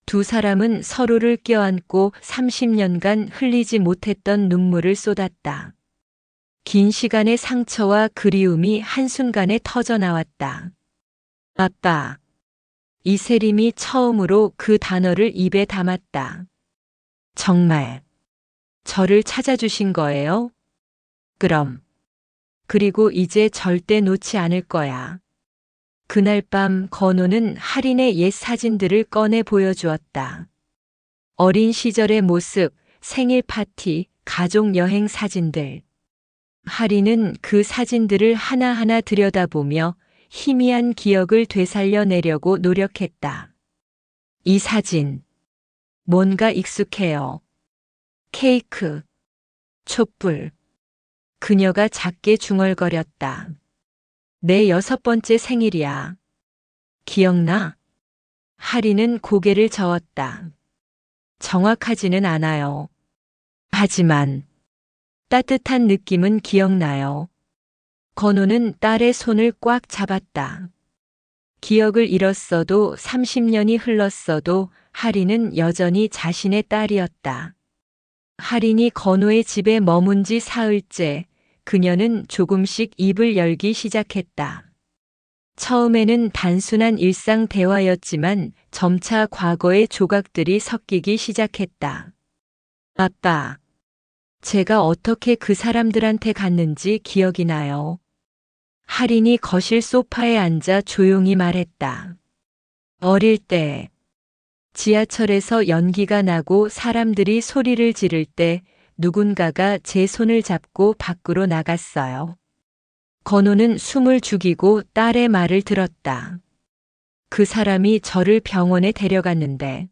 두 사람은 서로를 껴안고 30년간 흘리지 못했던 눈물을 쏟았다. 긴 시간의 상처와 그리움이 한순간에 터져 나왔다. 아빠. 이세림이 처음으로 그 단어를 입에 담았다. 정말 저를 찾아주신 거예요? 그럼 그리고 이제 절대 놓지 않을 거야. 그날 밤 건호는 할인의 옛 사진들을 꺼내 보여주었다. 어린 시절의 모습, 생일 파티, 가족 여행 사진들. 할인은 그 사진들을 하나하나 들여다보며 희미한 기억을 되살려내려고 노력했다. 이 사진. 뭔가 익숙해요. 케이크, 촛불. 그녀가 작게 중얼거렸다. 내 6번째 생일이야. 기억나? 할인은 고개를 저었다. 정확하지는 않아요. 하지만 따뜻한 느낌은 기억나요. 건우는 딸의 손을 꽉 잡았다. 기억을 잃었어도 30년이 흘렀어도 할인은 여전히 자신의 딸이었다. 할인이 건우의 집에 머문 지 사흘째, 그녀는 조금씩 입을 열기 시작했다. 처음에는 단순한 일상 대화였지만 점차 과거의 조각들이 섞이기 시작했다. 아빠, 제가 어떻게 그 사람들한테 갔는지 기억이 나요. 할인이 거실 소파에 앉아 조용히 말했다. 어릴 때, 지하철에서 연기가 나고 사람들이 소리를 지를 때 누군가가 제 손을 잡고 밖으로 나갔어요. 건우는 숨을 죽이고 딸의 말을 들었다. 그 사람이 저를 병원에 데려갔는데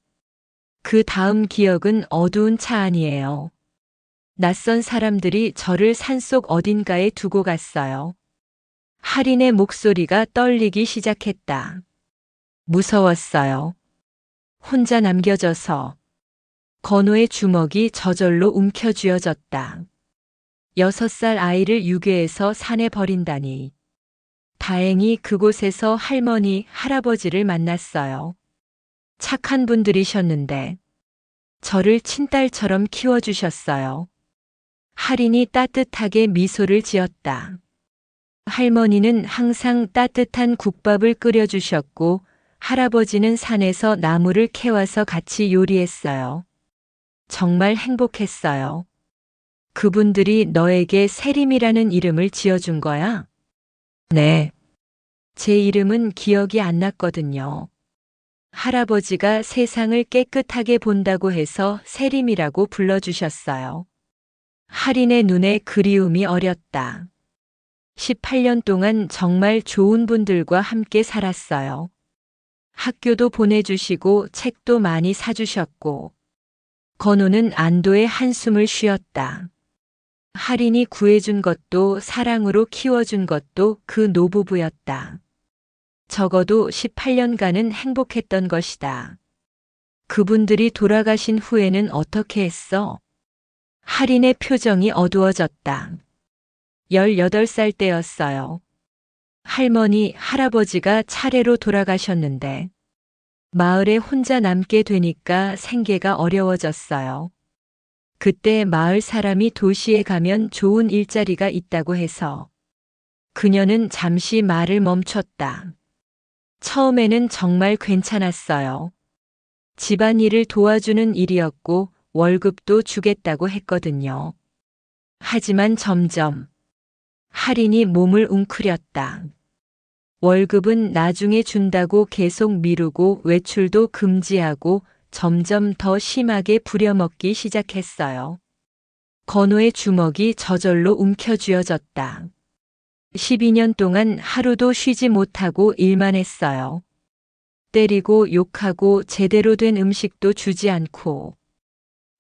그 다음 기억은 어두운 차 안이에요. 낯선 사람들이 저를 산속 어딘가에 두고 갔어요. 할인의 목소리가 떨리기 시작했다. 무서웠어요. 혼자 남겨져서. 건우의 주먹이 저절로 움켜쥐어졌다. 6살 아이를 유괴해서 산에 버린다니. 다행히 그곳에서 할머니, 할아버지를 만났어요. 착한 분들이셨는데 저를 친딸처럼 키워주셨어요. 할인이 따뜻하게 미소를 지었다. 할머니는 항상 따뜻한 국밥을 끓여주셨고 할아버지는 산에서 나무를 캐와서 같이 요리했어요. 정말 행복했어요. 그분들이 너에게 세림이라는 이름을 지어준 거야? 네. 제 이름은 기억이 안 났거든요. 할아버지가 세상을 깨끗하게 본다고 해서 세림이라고 불러주셨어요. 할인의 눈에 그리움이 어렸다. 18년 동안 정말 좋은 분들과 함께 살았어요. 학교도 보내주시고 책도 많이 사주셨고. 건우는 안도의 한숨을 쉬었다. 할인이 구해준 것도 사랑으로 키워준 것도 그 노부부였다. 적어도 18년간은 행복했던 것이다. 그분들이 돌아가신 후에는 어떻게 했어? 할인의 표정이 어두워졌다. 18살 때였어요. 할머니, 할아버지가 차례로 돌아가셨는데 마을에 혼자 남게 되니까 생계가 어려워졌어요. 그때 마을 사람이 도시에 가면 좋은 일자리가 있다고 해서. 그녀는 잠시 말을 멈췄다. 처음에는 정말 괜찮았어요. 집안일을 도와주는 일이었고 월급도 주겠다고 했거든요. 하지만 점점 할인이 몸을 웅크렸다. 월급은 나중에 준다고 계속 미루고 외출도 금지하고 점점 더 심하게 부려먹기 시작했어요. 건우의 주먹이 저절로 움켜쥐어졌다. 12년 동안 하루도 쉬지 못하고 일만 했어요. 때리고 욕하고 제대로 된 음식도 주지 않고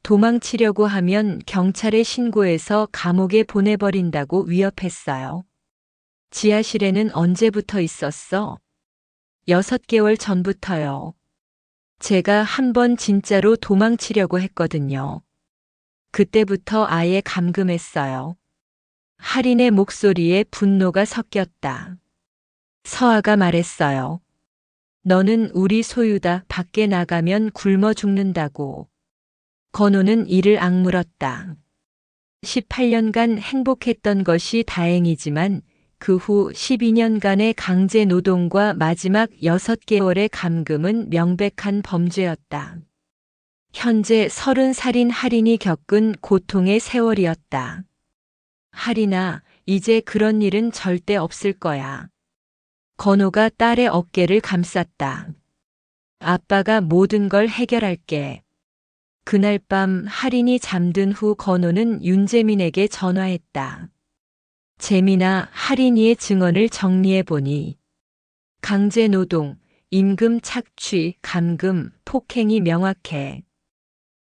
도망치려고 하면 경찰에 신고해서 감옥에 보내버린다고 위협했어요. 지하실에는 언제부터 있었어? 6개월 전부터요. 제가 한 번 진짜로 도망치려고 했거든요. 그때부터 아예 감금했어요. 할인의 목소리에 분노가 섞였다. 서아가 말했어요. 너는 우리 소유다. 밖에 나가면 굶어 죽는다고. 건우는 이를 악물었다. 18년간 행복했던 것이 다행이지만 그 후 12년간의 강제 노동과 마지막 6개월의 감금은 명백한 범죄였다. 현재 30살인 할인이 겪은 고통의 세월이었다. 할인아, 이제 그런 일은 절대 없을 거야. 건호가 딸의 어깨를 감쌌다. 아빠가 모든 걸 해결할게. 그날 밤 할인이 잠든 후 건호는 윤재민에게 전화했다. 재민아, 할인이의 증언을 정리해보니 강제노동, 임금 착취, 감금, 폭행이 명확해.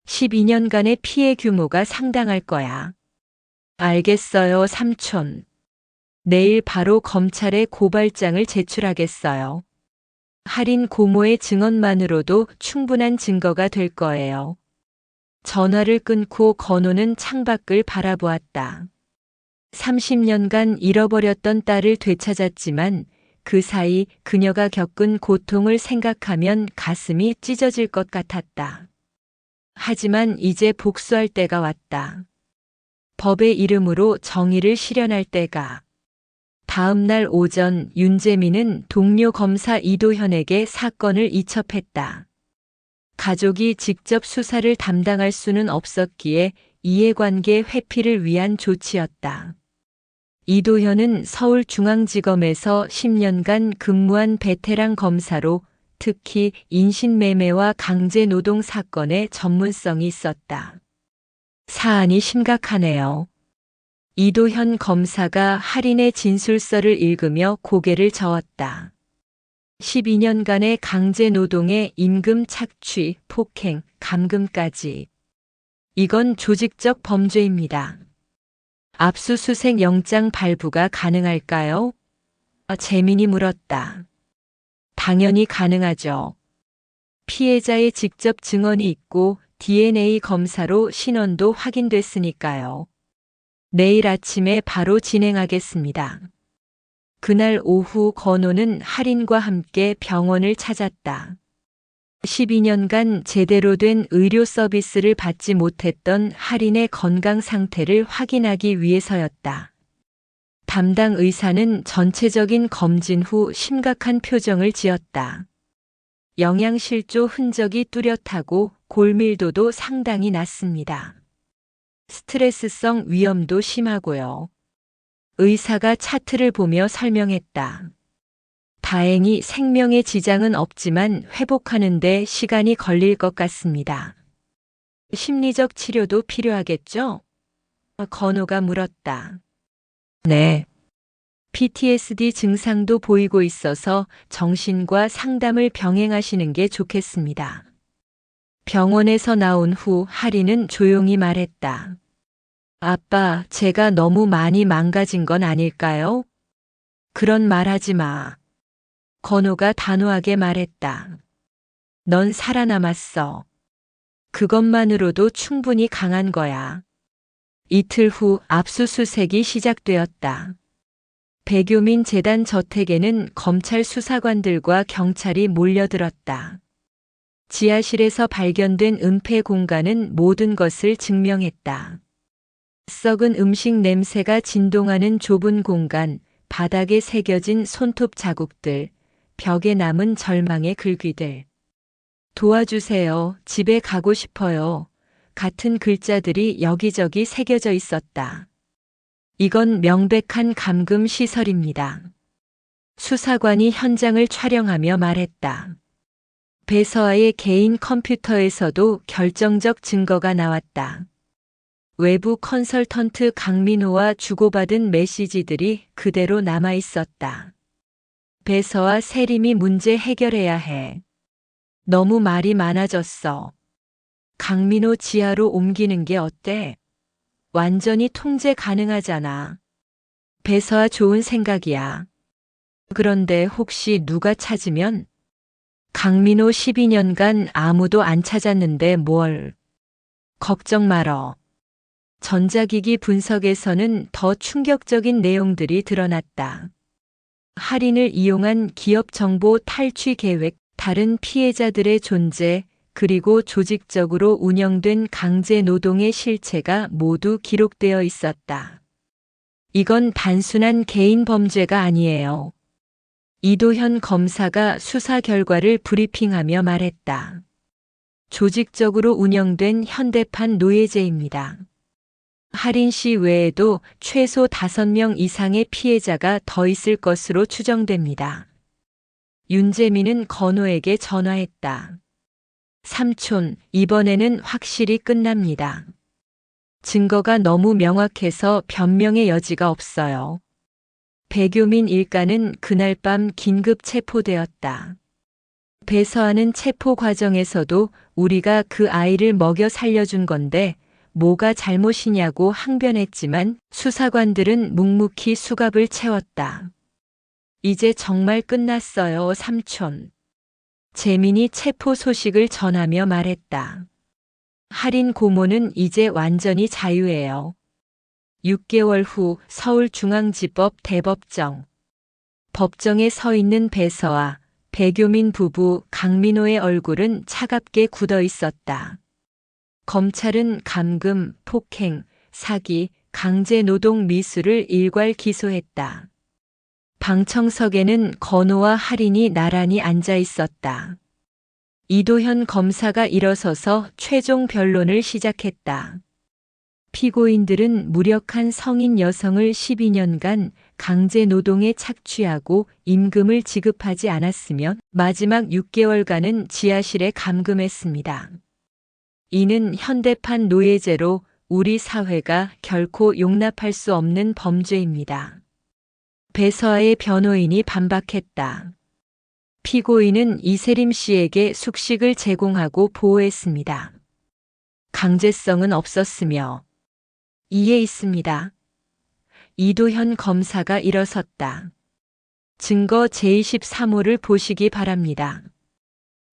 12년간의 피해 규모가 상당할 거야. 알겠어요, 삼촌. 내일 바로 검찰에 고발장을 제출하겠어요. 할인 고모의 증언만으로도 충분한 증거가 될 거예요. 전화를 끊고 건호는 창밖을 바라보았다. 30년간 잃어버렸던 딸을 되찾았지만 그 사이 그녀가 겪은 고통을 생각하면 가슴이 찢어질 것 같았다. 하지만 이제 복수할 때가 왔다. 법의 이름으로 정의를 실현할 때가. 다음 날 오전 윤재민은 동료 검사 이도현에게 사건을 이첩했다. 가족이 직접 수사를 담당할 수는 없었기에 이해관계 회피를 위한 조치였다. 이도현은 서울중앙지검에서 10년간 근무한 베테랑 검사로 특히 인신매매와 강제노동 사건에 전문성이 있었다. 사안이 심각하네요. 이도현 검사가 할인의 진술서를 읽으며 고개를 저었다. 12년간의 강제노동에 임금 착취, 폭행, 감금까지. 이건 조직적 범죄입니다. 압수수색 영장 발부가 가능할까요? 재민이 물었다. 당연히 가능하죠. 피해자의 직접 증언이 있고 DNA 검사로 신원도 확인됐으니까요. 내일 아침에 바로 진행하겠습니다. 그날 오후 건호는 할인과 함께 병원을 찾았다. 12년간 제대로 된 의료 서비스를 받지 못했던 할인의 건강 상태를 확인하기 위해서였다. 담당 의사는 전체적인 검진 후 심각한 표정을 지었다. 영양실조 흔적이 뚜렷하고 골밀도도 상당히 낮습니다. 스트레스성 위염도 심하고요. 의사가 차트를 보며 설명했다. 다행히 생명에 지장은 없지만 회복하는 데 시간이 걸릴 것 같습니다. 심리적 치료도 필요하겠죠? 건호가 물었다. 네. PTSD 증상도 보이고 있어서 정신과 상담을 병행하시는 게 좋겠습니다. 병원에서 나온 후 할인은 조용히 말했다. 아빠, 제가 너무 많이 망가진 건 아닐까요? 그런 말 하지 마. 건호가 단호하게 말했다. 넌 살아남았어. 그것만으로도 충분히 강한 거야. 이틀 후 압수수색이 시작되었다. 배교민 재단 저택에는 검찰 수사관들과 경찰이 몰려들었다. 지하실에서 발견된 은폐 공간은 모든 것을 증명했다. 썩은 음식 냄새가 진동하는 좁은 공간, 바닥에 새겨진 손톱 자국들, 벽에 남은 절망의 글귀들. 도와주세요. 집에 가고 싶어요. 같은 글자들이 여기저기 새겨져 있었다. 이건 명백한 감금 시설입니다. 수사관이 현장을 촬영하며 말했다. 배서아의 개인 컴퓨터에서도 결정적 증거가 나왔다. 외부 컨설턴트 강민호와 주고받은 메시지들이 그대로 남아 있었다. 배서아 세림이 문제 해결해야 해. 너무 말이 많아졌어. 강민호 지하로 옮기는 게 어때? 완전히 통제 가능하잖아. 배서아 좋은 생각이야. 그런데 혹시 누가 찾으면? 강민호 12년간 아무도 안 찾았는데 뭘. 걱정 말어. 전자기기 분석에서는 더 충격적인 내용들이 드러났다. 할인을 이용한 기업 정보 탈취 계획, 다른 피해자들의 존재, 그리고 조직적으로 운영된 강제 노동의 실체가 모두 기록되어 있었다. 이건 단순한 개인 범죄가 아니에요. 이도현 검사가 수사 결과를 브리핑하며 말했다. 조직적으로 운영된 현대판 노예제입니다. 할인 씨 외에도 최소 5명 이상의 피해자가 더 있을 것으로 추정됩니다. 윤재민은 건호에게 전화했다. 삼촌, 이번에는 확실히 끝납니다. 증거가 너무 명확해서 변명의 여지가 없어요. 배교민 일가는 그날 밤 긴급 체포되었다. 배서하는 체포 과정에서도 우리가 그 아이를 먹여 살려준 건데 뭐가 잘못이냐고 항변했지만 수사관들은 묵묵히 수갑을 채웠다. 이제 정말 끝났어요, 삼촌. 재민이 체포 소식을 전하며 말했다. 할인 고모는 이제 완전히 자유예요. 6개월 후 서울중앙지법 대법정. 법정에 서 있는 배서와 배교민 부부 강민호의 얼굴은 차갑게 굳어 있었다. 검찰은 감금, 폭행, 사기, 강제노동 미수를 일괄 기소했다. 방청석에는 건호와 할인이 나란히 앉아 있었다. 이도현 검사가 일어서서 최종 변론을 시작했다. 피고인들은 무력한 성인 여성을 12년간 강제노동에 착취하고 임금을 지급하지 않았으며 마지막 6개월간은 지하실에 감금했습니다. 이는 현대판 노예제로 우리 사회가 결코 용납할 수 없는 범죄입니다. 배서아의 변호인이 반박했다. 피고인은 이세림 씨에게 숙식을 제공하고 보호했습니다. 강제성은 없었으며 이에 있습니다. 이도현 검사가 일어섰다. 증거 제23호를 보시기 바랍니다.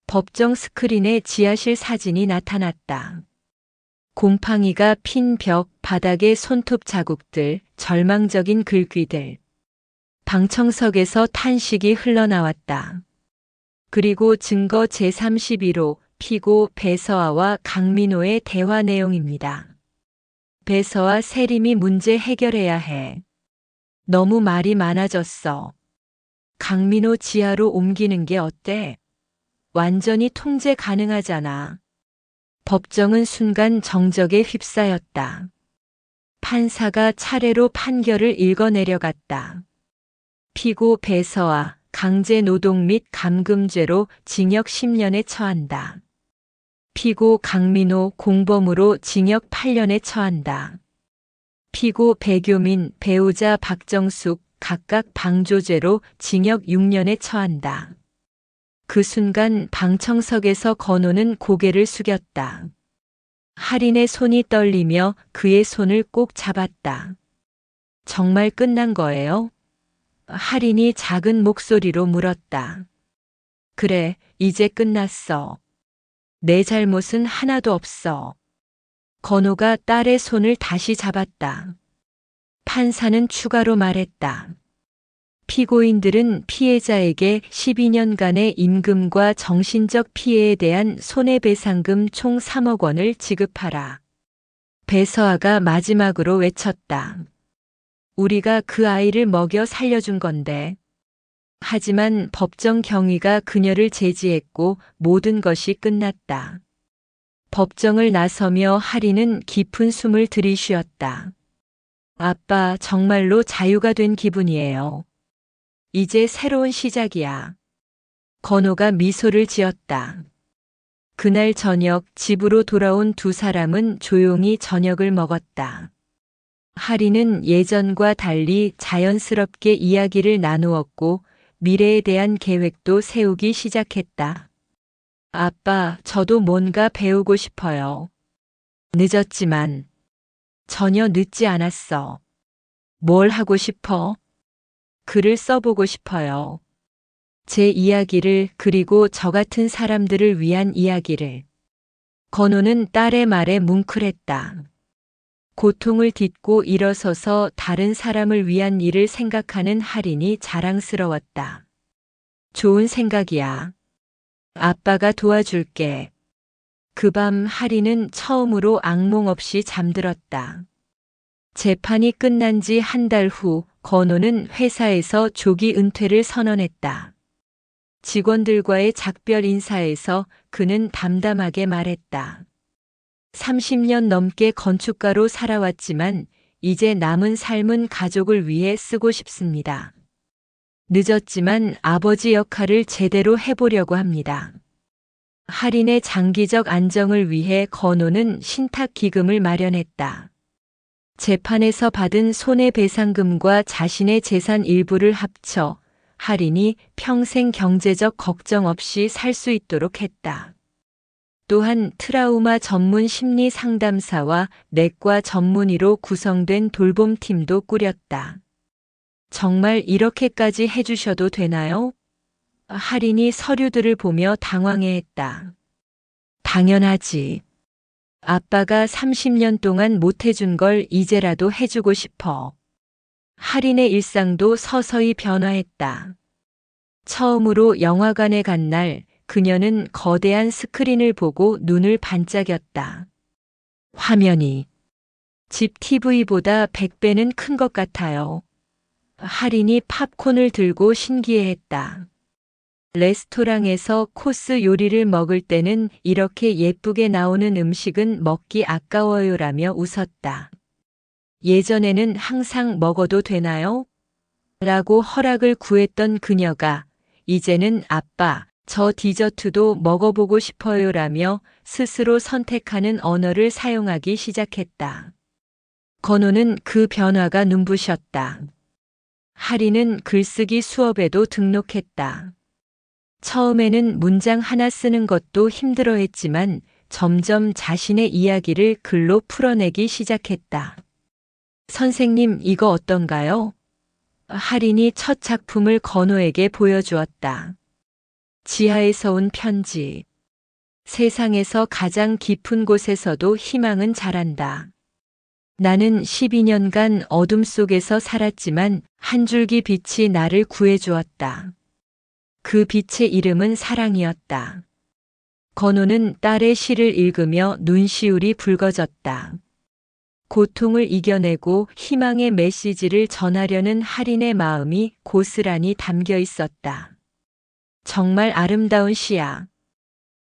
법정 스크린에 지하실 사진이 나타났다. 곰팡이가 핀 벽, 바닥에 손톱 자국들, 절망적인 글귀들. 방청석에서 탄식이 흘러나왔다. 그리고 증거 제31호 피고 배서아와 강민호의 대화 내용입니다. 배서아, 세림이 문제 해결해야 해. 너무 말이 많아졌어. 강민호 지하로 옮기는 게 어때? 완전히 통제 가능하잖아. 법정은 순간 정적에 휩싸였다. 판사가 차례로 판결을 읽어내려갔다. 피고 배서아, 강제노동 및 감금죄로 징역 10년에 처한다. 피고 강민호, 공범으로 징역 8년에 처한다. 피고 배교민, 배우자 박정숙 각각 방조죄로 징역 6년에 처한다. 그 순간 방청석에서 건호는 고개를 숙였다. 할인의 손이 떨리며 그의 손을 꼭 잡았다. 정말 끝난 거예요? 할인이 작은 목소리로 물었다. 그래, 이제 끝났어. 내 잘못은 하나도 없어. 건호가 딸의 손을 다시 잡았다. 판사는 추가로 말했다. 피고인들은 피해자에게 12년간의 임금과 정신적 피해에 대한 손해배상금 총 3억 원을 지급하라. 배서아가 마지막으로 외쳤다. 우리가 그 아이를 먹여 살려준 건데. 하지만 법정 경위가 그녀를 제지했고 모든 것이 끝났다. 법정을 나서며 할인은 깊은 숨을 들이쉬었다. 아빠, 정말로 자유가 된 기분이에요. 이제 새로운 시작이야. 건호가 미소를 지었다. 그날 저녁 집으로 돌아온 두 사람은 조용히 저녁을 먹었다. 할인은 예전과 달리 자연스럽게 이야기를 나누었고 미래에 대한 계획도 세우기 시작했다. 아빠, 저도 뭔가 배우고 싶어요. 늦었지만 전혀 늦지 않았어. 뭘 하고 싶어? 글을 써보고 싶어요. 제 이야기를, 그리고 저 같은 사람들을 위한 이야기를. 건호는 딸의 말에 뭉클했다. 고통을 딛고 일어서서 다른 사람을 위한 일을 생각하는 할인이 자랑스러웠다. 좋은 생각이야. 아빠가 도와줄게. 그 밤 할인은 처음으로 악몽 없이 잠들었다. 재판이 끝난 지 한 달 후 건호는 회사에서 조기 은퇴를 선언했다. 직원들과의 작별 인사에서 그는 담담하게 말했다. 30년 넘게 건축가로 살아왔지만 이제 남은 삶은 가족을 위해 쓰고 싶습니다. 늦었지만 아버지 역할을 제대로 해보려고 합니다. 할인의 장기적 안정을 위해 건호는 신탁 기금을 마련했다. 재판에서 받은 손해배상금과 자신의 재산 일부를 합쳐 할인이 평생 경제적 걱정 없이 살 수 있도록 했다. 또한 트라우마 전문 심리 상담사와 내과 전문의로 구성된 돌봄팀도 꾸렸다. 정말 이렇게까지 해주셔도 되나요? 할인이 서류들을 보며 당황해했다. 당연하지. 아빠가 30년 동안 못해준 걸 이제라도 해주고 싶어. 할인의 일상도 서서히 변화했다. 처음으로 영화관에 간 날, 그녀는 거대한 스크린을 보고 눈을 반짝였다. 화면이 집 TV보다 100배는 큰 것 같아요. 할인이 팝콘을 들고 신기해했다. 레스토랑에서 코스 요리를 먹을 때는 이렇게 예쁘게 나오는 음식은 먹기 아까워요라며 웃었다. 예전에는 항상 먹어도 되나요? 라고 허락을 구했던 그녀가 이제는 아빠, 저 디저트도 먹어보고 싶어요라며 스스로 선택하는 언어를 사용하기 시작했다. 건호는 그 변화가 눈부셨다. 할인은 글쓰기 수업에도 등록했다. 처음에는 문장 하나 쓰는 것도 힘들어했지만 점점 자신의 이야기를 글로 풀어내기 시작했다. 선생님, 이거 어떤가요? 할인이 첫 작품을 건호에게 보여주었다. 지하에서 온 편지. 세상에서 가장 깊은 곳에서도 희망은 자란다. 나는 12년간 어둠 속에서 살았지만 한 줄기 빛이 나를 구해주었다. 그 빛의 이름은 사랑이었다. 건호는 딸의 시를 읽으며 눈시울이 붉어졌다. 고통을 이겨내고 희망의 메시지를 전하려는 할인의 마음이 고스란히 담겨 있었다. 정말 아름다운 시야.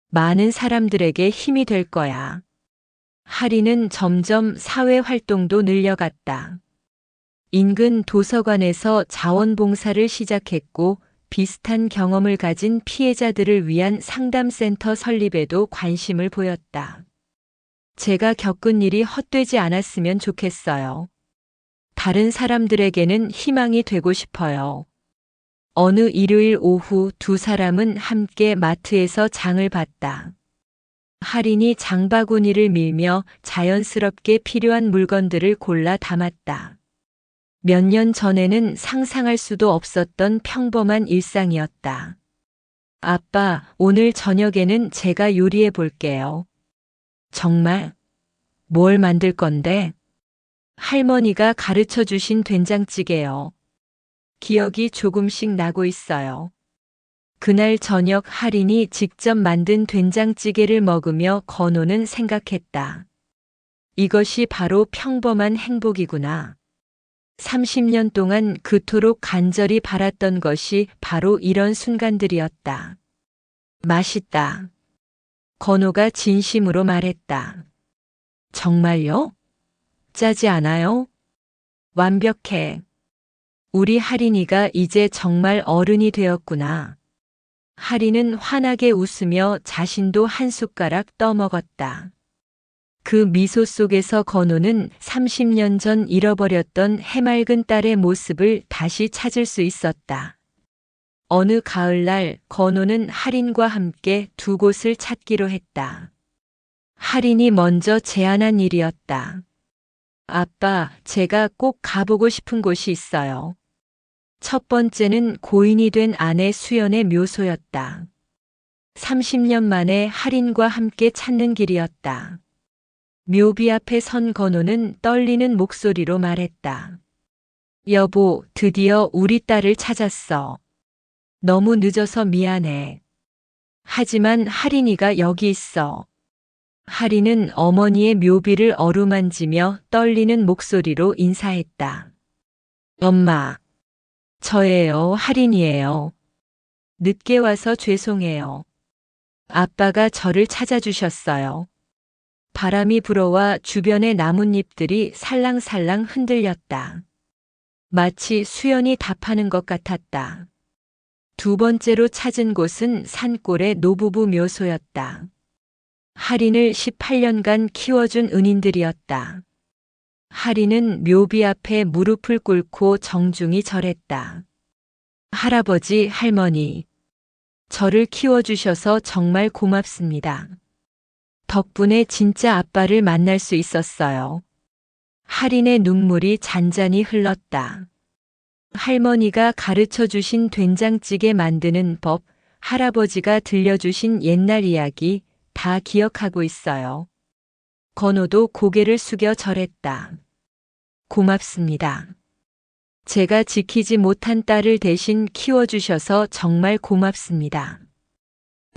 많은 사람들에게 힘이 될 거야. 할인은 점점 사회 활동도 늘려갔다. 인근 도서관에서 자원봉사를 시작했고 비슷한 경험을 가진 피해자들을 위한 상담센터 설립에도 관심을 보였다. 제가 겪은 일이 헛되지 않았으면 좋겠어요. 다른 사람들에게는 희망이 되고 싶어요. 어느 일요일 오후 두 사람은 함께 마트에서 장을 봤다. 할인이 장바구니를 밀며 자연스럽게 필요한 물건들을 골라 담았다. 몇 년 전에는 상상할 수도 없었던 평범한 일상이었다. 아빠, 오늘 저녁에는 제가 요리해 볼게요. 정말? 뭘 만들 건데? 할머니가 가르쳐 주신 된장찌개요. 기억이 조금씩 나고 있어요. 그날 저녁 할인이 직접 만든 된장찌개를 먹으며 건호는 생각했다. 이것이 바로 평범한 행복이구나. 30년 동안 그토록 간절히 바랐던 것이 바로 이런 순간들이었다. 맛있다. 건호가 진심으로 말했다. 정말요? 짜지 않아요? 완벽해. 우리 할인이가 이제 정말 어른이 되었구나. 할인은 환하게 웃으며 자신도 한 숟가락 떠먹었다. 그 미소 속에서 건호는 30년 전 잃어버렸던 해맑은 딸의 모습을 다시 찾을 수 있었다. 어느 가을날 건호는 할인과 함께 두 곳을 찾기로 했다. 할인이 먼저 제안한 일이었다. 아빠, 제가 꼭 가보고 싶은 곳이 있어요. 첫 번째는 고인이 된 아내 수연의 묘소였다. 30년 만에 할인과 함께 찾는 길이었다. 묘비 앞에 선 건호는 떨리는 목소리로 말했다. 여보, 드디어 우리 딸을 찾았어. 너무 늦어서 미안해. 하지만 할인이가 여기 있어. 할인은 어머니의 묘비를 어루만지며 떨리는 목소리로 인사했다. 엄마. 저예요, 할인이에요. 늦게 와서 죄송해요. 아빠가 저를 찾아주셨어요. 바람이 불어와 주변의 나뭇잎들이 살랑살랑 흔들렸다. 마치 수연이 답하는 것 같았다. 두 번째로 찾은 곳은 산골의 노부부 묘소였다. 할인을 18년간 키워준 은인들이었다. 할인은 묘비 앞에 무릎을 꿇고 정중히 절했다. 할아버지, 할머니, 저를 키워주셔서 정말 고맙습니다. 덕분에 진짜 아빠를 만날 수 있었어요. 할인의 눈물이 잔잔히 흘렀다. 할머니가 가르쳐 주신 된장찌개 만드는 법, 할아버지가 들려주신 옛날 이야기 다 기억하고 있어요. 건호도 고개를 숙여 절했다. 고맙습니다. 제가 지키지 못한 딸을 대신 키워주셔서 정말 고맙습니다.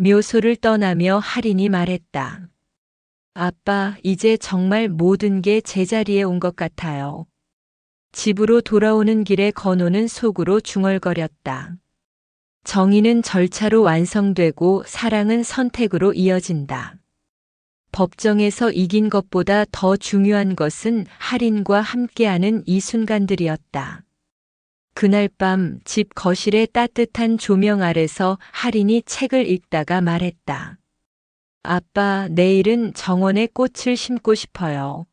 묘소를 떠나며 할인이 말했다. 아빠, 이제 정말 모든 게 제자리에 온 것 같아요. 집으로 돌아오는 길에 건호는 속으로 중얼거렸다. 정의는 절차로 완성되고 사랑은 선택으로 이어진다. 법정에서 이긴 것보다 더 중요한 것은 할인과 함께하는 이 순간들이었다. 그날 밤 집 거실의 따뜻한 조명 아래서 할인이 책을 읽다가 말했다. 아빠, 내일은 정원에 꽃을 심고 싶어요.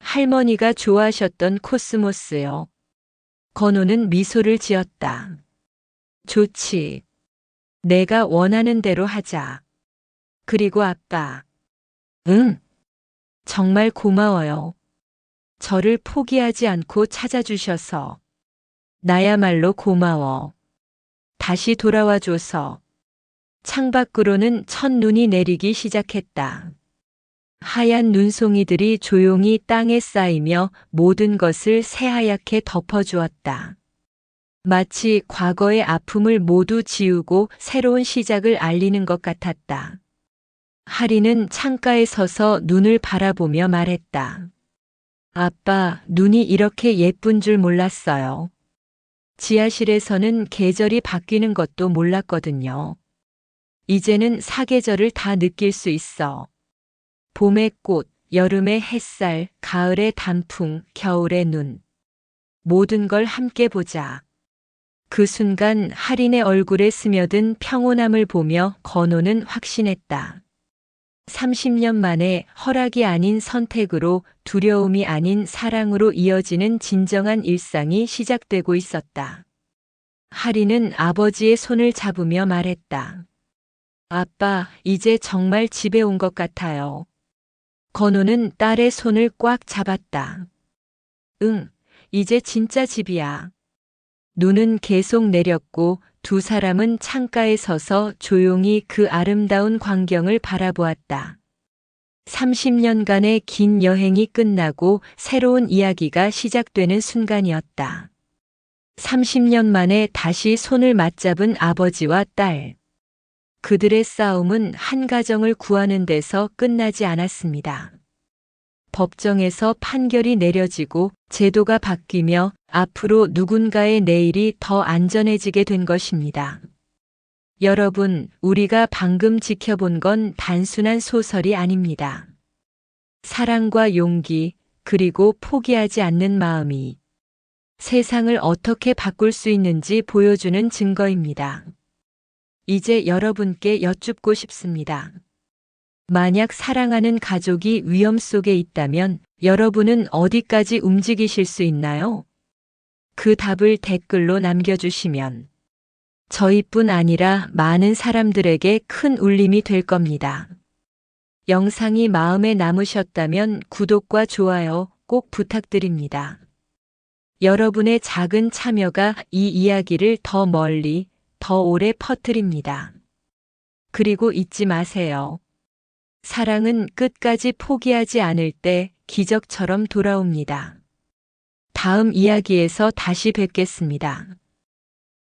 할머니가 좋아하셨던 코스모스요. 건호는 미소를 지었다. 좋지. 내가 원하는 대로 하자. 그리고 아빠. 응. 정말 고마워요. 저를 포기하지 않고 찾아주셔서. 나야말로 고마워. 다시 돌아와줘서. 창밖으로는 첫눈이 내리기 시작했다. 하얀 눈송이들이 조용히 땅에 쌓이며 모든 것을 새하얗게 덮어주었다. 마치 과거의 아픔을 모두 지우고 새로운 시작을 알리는 것 같았다. 할인은 창가에 서서 눈을 바라보며 말했다. 아빠, 눈이 이렇게 예쁜 줄 몰랐어요. 지하실에서는 계절이 바뀌는 것도 몰랐거든요. 이제는 사계절을 다 느낄 수 있어. 봄의 꽃, 여름의 햇살, 가을의 단풍, 겨울의 눈. 모든 걸 함께 보자. 그 순간 할인의 얼굴에 스며든 평온함을 보며 건호는 확신했다. 30년 만에 허락이 아닌 선택으로, 두려움이 아닌 사랑으로 이어지는 진정한 일상이 시작되고 있었다. 할인은 아버지의 손을 잡으며 말했다. 아빠, 이제 정말 집에 온 것 같아요. 건호는 딸의 손을 꽉 잡았다. 응, 이제 진짜 집이야. 눈은 계속 내렸고 두 사람은 창가에 서서 조용히 그 아름다운 광경을 바라보았다. 30년간의 긴 여행이 끝나고 새로운 이야기가 시작되는 순간이었다. 30년 만에 다시 손을 맞잡은 아버지와 딸. 그들의 싸움은 한 가정을 구하는 데서 끝나지 않았습니다. 법정에서 판결이 내려지고 제도가 바뀌며 앞으로 누군가의 내일이 더 안전해지게 된 것입니다. 여러분, 우리가 방금 지켜본 건 단순한 소설이 아닙니다. 사랑과 용기, 그리고 포기하지 않는 마음이 세상을 어떻게 바꿀 수 있는지 보여주는 증거입니다. 이제 여러분께 여쭙고 싶습니다. 만약 사랑하는 가족이 위험 속에 있다면 여러분은 어디까지 움직이실 수 있나요? 그 답을 댓글로 남겨주시면 저희뿐 아니라 많은 사람들에게 큰 울림이 될 겁니다. 영상이 마음에 남으셨다면 구독과 좋아요 꼭 부탁드립니다. 여러분의 작은 참여가 이 이야기를 더 멀리, 더 오래 퍼뜨립니다. 그리고 잊지 마세요. 사랑은 끝까지 포기하지 않을 때 기적처럼 돌아옵니다. 다음 이야기에서 다시 뵙겠습니다.